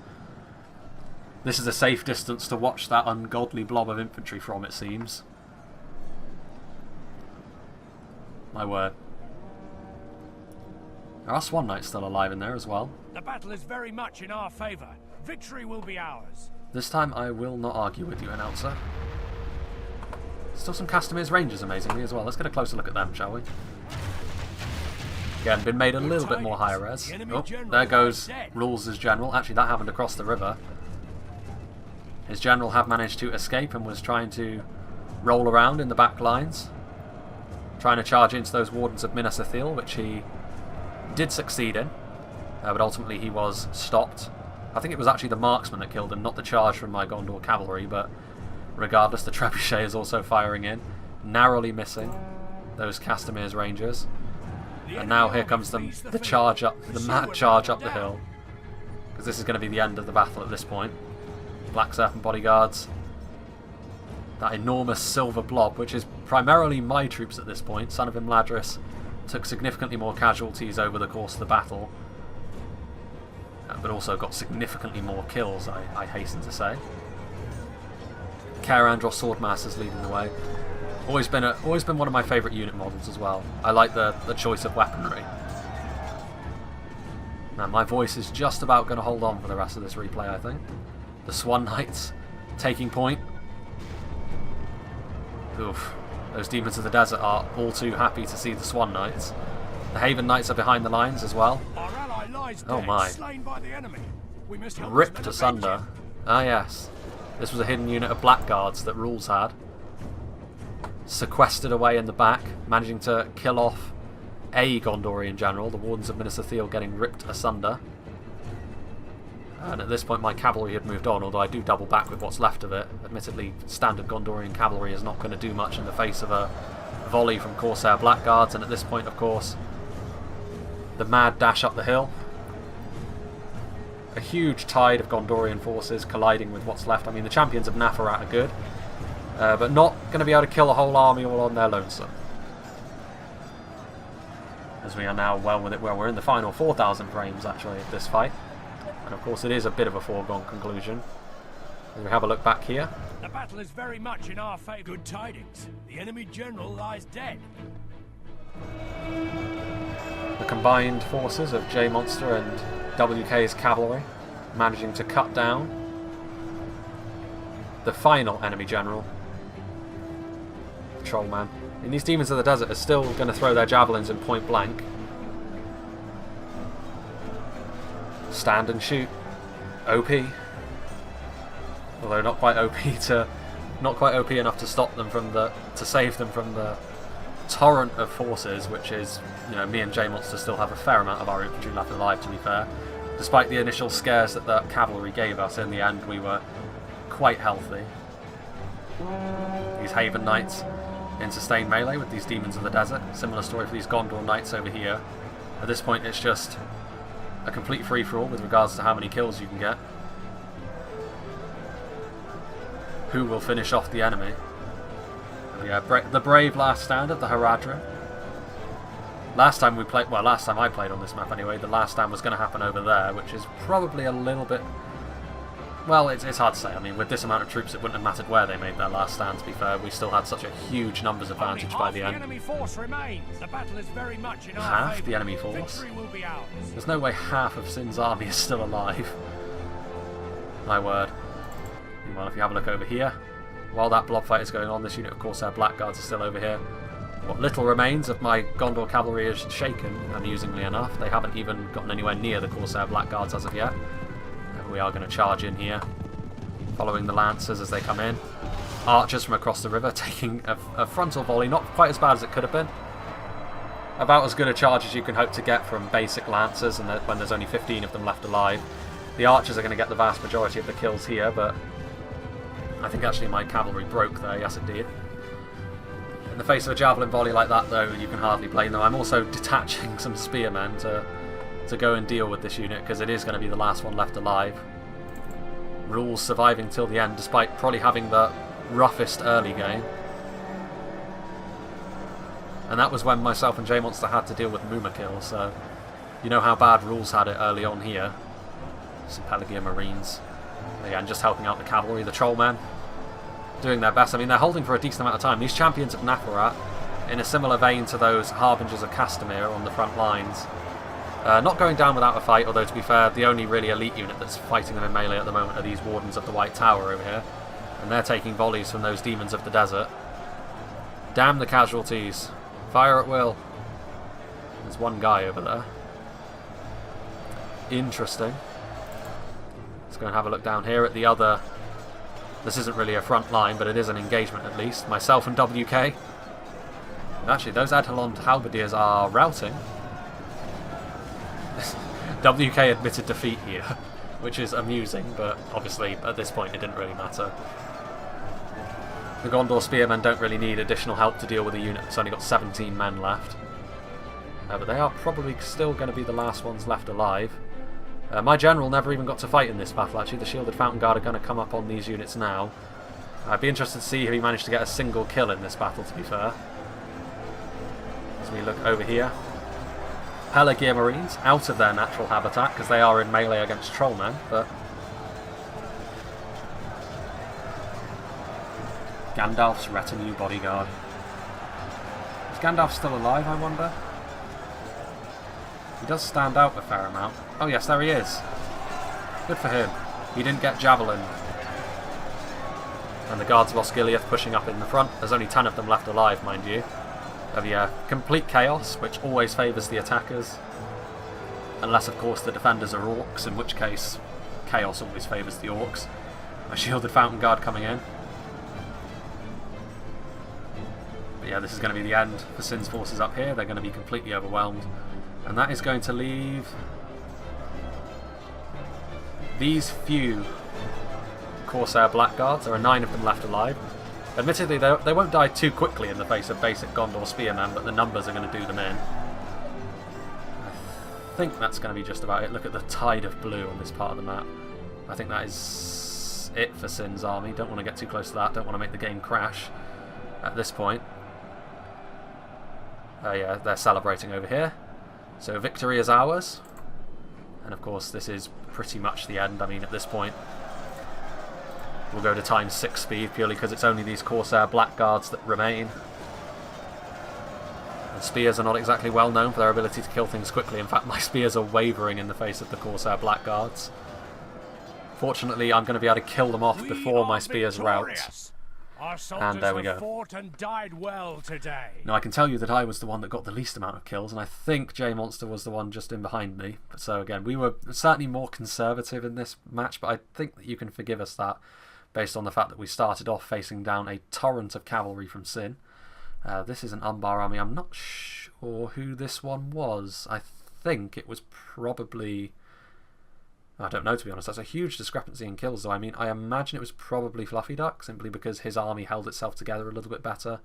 This is a safe distance to watch that ungodly blob of infantry from, it seems. My word. There are Swan Knights still alive in there as well. The battle is very much in our favour. Victory will be ours. This time I will not argue with you, announcer. Still some Castamir's Rangers, amazingly, as well. Let's get a closer look at them, shall we? Again, been made a little bit more higher res. Oh, there goes Rules' general. Actually, that happened across the river. His general had managed to escape and was trying to roll around in the back lines, trying to charge into those Wardens of Minas Ithil, which he did succeed in, but ultimately he was stopped. I think it was actually the marksman that killed him, not the charge from my Gondor cavalry, but regardless, the Trebuchet is also firing in, narrowly missing those Castamir's Rangers. And now here comes the charge up, the mad charge up the hill, because this is going to be the end of the battle at this point. Black Serpent bodyguards, that enormous silver blob, which is primarily my troops at this point. Son of Imladris took significantly more casualties over the course of the battle, but also got significantly more kills, I hasten to say. Kaer Andor Swordmasters leading the way. Always been one of my favourite unit models as well. I like the choice of weaponry. Now my voice is just about going to hold on for the rest of this replay, I think. The Swan Knights taking point. Oof. Those Demons of the Desert are all too happy to see the Swan Knights. The Haven Knights are behind the lines as well. Our ally lies Oh dead, my. slain by the enemy. We must help Ripped us to asunder. avenge him. Ah yes. This was a hidden unit of blackguards that Rules had. sequestered away in the back, managing to kill off a Gondorian general, the Wardens of Minas Ithil getting ripped asunder. And at this point my cavalry had moved on, although I do double back with what's left of it. Admittedly, standard Gondorian cavalry is not going to do much in the face of a volley from Corsair Blackguards, and at this point, of course, the mad dash up the hill. A huge tide of Gondorian forces colliding with what's left. I mean, the champions of Nafarat are good, but not going to be able to kill a whole army all on their lonesome. As we are now well with it, well, we're in the final 4,000 frames actually of this fight. And of course it is a bit of a foregone conclusion. As we have a look back here. The battle is very much in our favour. Good tidings. The enemy general lies dead. The combined forces of J Monster and WK's cavalry managing to cut down the final enemy general, the Trollman. And these Demons of the Desert are still going to throw their javelins in point blank. Stand and shoot. OP. Although not quite OP enough to stop them from to save them from the torrent of forces, which is, you know, me and J Monster still have a fair amount of our infantry left alive, to be fair. Despite the initial scares that the cavalry gave us, in the end we were quite healthy. These Haven Knights in sustained melee with these Demons of the Desert. Similar story for these Gondor Knights over here. At this point it's just a complete free-for-all with regards to how many kills you can get. Who will finish off the enemy? Yeah, the brave last stand of the Haradrim. Last time I played on this map anyway, the last stand was going to happen over there, which is probably a little bit... Well, it's hard to say. I mean, with this amount of troops, it wouldn't have mattered where they made their last stand, to be fair. We still had such a huge numbers advantage by the end. The enemy force remains. The battle is very much in our Half favour. the enemy force? Victory will be ours. There's no way half of Sin's army is still alive. My word. Meanwhile, if you have a look over here, while that blob fight is going on, this unit of Corsair Blackguards is still over here. What little remains of my Gondor cavalry is shaken, amusingly enough. They haven't even gotten anywhere near the Corsair Blackguards as of yet. We are going to charge in here, following the Lancers as they come in. Archers from across the river taking a frontal volley, not quite as bad as it could have been. About as good a charge as you can hope to get from basic Lancers, and when there's only 15 of them left alive. The Archers are going to get the vast majority of the kills here, but I think actually my cavalry broke there, yes it did. In the face of a javelin volley like that though, you can hardly blame them. I'm also detaching some spearmen to go and deal with this unit, because it is going to be the last one left alive. Rules surviving till the end, despite probably having the roughest early game. And that was when myself and J Monster had to deal with Mumakil, so you know how bad Rules had it early on here. Some Pelagia Marines. Again, just helping out the cavalry, the Trollmen doing their best. I mean, they're holding for a decent amount of time. These champions of Nafarat, in a similar vein to those Harbingers of Castamere on the front lines, not going down without a fight, although to be fair, the only really elite unit that's fighting them in melee at the moment are these Wardens of the White Tower over here. And they're taking volleys from those Demons of the Desert. Damn the casualties. Fire at will. There's one guy over there. Interesting. Let's go and have a look down here at the other... This isn't really a front line, but it is an engagement at least. Myself and WK. Actually, those Adhalond Halberdiers are routing. WK admitted defeat here, which is amusing, but obviously at this point it didn't really matter. The Gondor Spearmen don't really need additional help to deal with a unit that's only got 17 men left. But they are probably still going to be the last ones left alive. My general never even got to fight in this battle actually. The Shielded Fountain Guard are going to come up on these units now. I'd be interested to see if he managed to get a single kill in this battle, to be fair. As we look over here. Pelagia Marines out of their natural habitat because they are in melee against Trollmen, but Gandalf's retinue bodyguard. Is Gandalf still alive, I wonder? He does stand out a fair amount. Oh yes, there he is. Good for him. He didn't get javelin. And the guards of Osgiliath pushing up in the front. There's only 10 of them left alive, mind you. Yeah, complete chaos, which always favours the attackers. Unless, of course, the defenders are orcs, in which case chaos always favours the orcs. A Shielded Fountain Guard coming in. yeah, this is going to be the end for Sin's forces up here. They're going to be completely overwhelmed. And that is going to leave these few Corsair Blackguards. There are 9 of them left alive. Admittedly, they won't die too quickly in the face of basic Gondor Spearmen, but the numbers are going to do them in. I think that's going to be just about it. Look at the tide of blue on this part of the map. I think that is it for Sin's army. Don't want to get too close to that. Don't want to make the game crash at this point. Yeah, they're celebrating over here. So victory is ours. And of course this is pretty much the end. I mean, at this point we'll go to ×6 speed purely because it's only these Corsair Blackguards that remain. And spears are not exactly well known for their ability to kill things quickly. In fact, my spears are wavering in the face of the Corsair Blackguards. Fortunately, I'm going to be able to kill them off before my spears rout. And there we go. Fought and died well today. Now, I can tell you that I was the one that got the least amount of kills, and I think J Monster was the one just in behind me. So again, we were certainly more conservative in this match, but I think that you can forgive us that based on the fact that we started off facing down a torrent of cavalry from Sin. This is an Umbar army. I'm not sure who this one was. I think it was probably... I don't know, to be honest. That's a huge discrepancy in kills, though. I mean, I imagine it was probably Fluffy Duck, simply because his army held itself together a little bit better.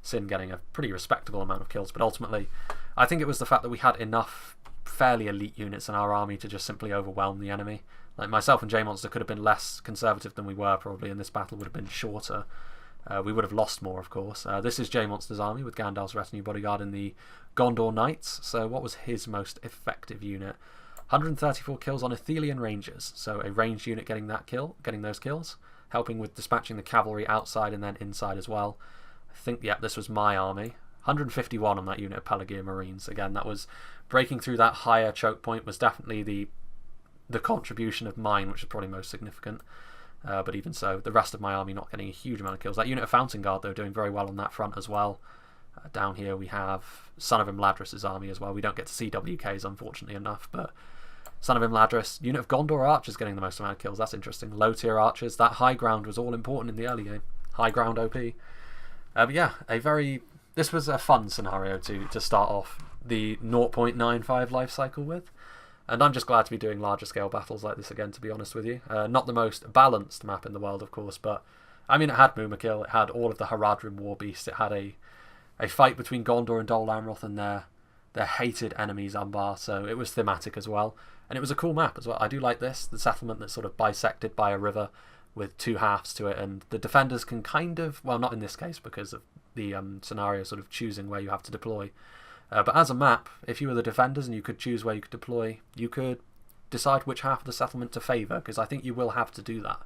Sin getting a pretty respectable amount of kills, but ultimately, I think it was the fact that we had enough fairly elite units in our army to just simply overwhelm the enemy. Like, myself and J-Monster could have been less conservative than we were, probably, and this battle would have been shorter. We would have lost more, of course. This is J-Monster's army, with Gandalf's retinue bodyguard in the Gondor Knights. So what was his most effective unit? 134 kills on Athelian Rangers, so a ranged unit getting those kills, helping with dispatching the cavalry outside and then inside as well. I think, yeah, this was my army. 151 on that unit of Pelagia Marines. Again, that was breaking through that higher choke point was definitely the contribution of mine, which is probably most significant. But even so, the rest of my army not getting a huge amount of kills. That unit of Fountain Guard, though, doing very well on that front as well. Down here we have Son of Imladris' army as well. We don't get to see WKs, unfortunately enough, but Son of Imladris, unit of Gondor archers getting the most amount of kills. That's interesting. Low tier archers. That high ground was all important in the early game. High ground OP. But yeah, this was a fun scenario to start off the 0.95 life cycle with. And I'm just glad to be doing larger scale battles like this again, to be honest with you. Not the most balanced map in the world, of course, but I mean, it had Mumakil, it had all of the Haradrim war beasts, it had a fight between Gondor and Dol Amroth and their hated enemies Umbar, so it was thematic as well. And it was a cool map as well. I do like this, the settlement that's sort of bisected by a river with 2 halves to it, and the defenders can kind of, well, not in this case because of the scenario sort of choosing where you have to deploy. But as a map, if you were the defenders and you could choose where you could deploy, you could decide which half of the settlement to favour, because I think you will have to do that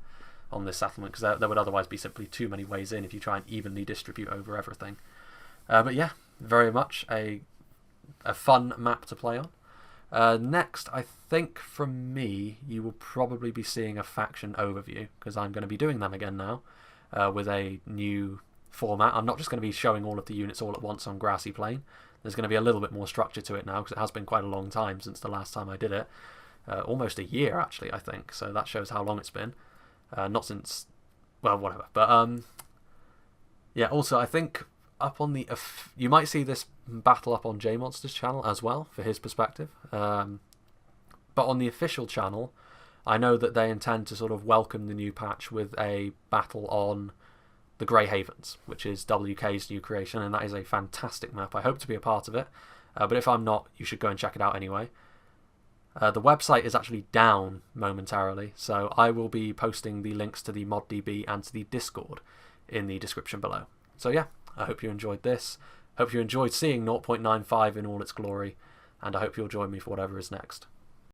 on this settlement, because there would otherwise be simply too many ways in if you try and evenly distribute over everything. But yeah, very much a fun map to play on. Next, I think from me, you will probably be seeing a faction overview, because I'm going to be doing them again now with a new format. I'm not just going to be showing all of the units all at once on Grassy Plain. There's going to be a little bit more structure to it now, because it has been quite a long time since the last time I did it. Almost a year, actually, I think. So that shows how long it's been. Not since... well, whatever. But, yeah, also, I think up on the... you might see this battle up on J-Monster's channel as well, for his perspective. But on the official channel, I know that they intend to sort of welcome the new patch with a battle on the Grey Havens, which is WK's new creation, and that is a fantastic map. I hope to be a part of it, but if I'm not, you should go and check it out anyway. The website is actually down momentarily, so I will be posting the links to the ModDB and to the Discord in the description below. So yeah, I hope you enjoyed this. Hope you enjoyed seeing 0.95 in all its glory, and I hope you'll join me for whatever is next.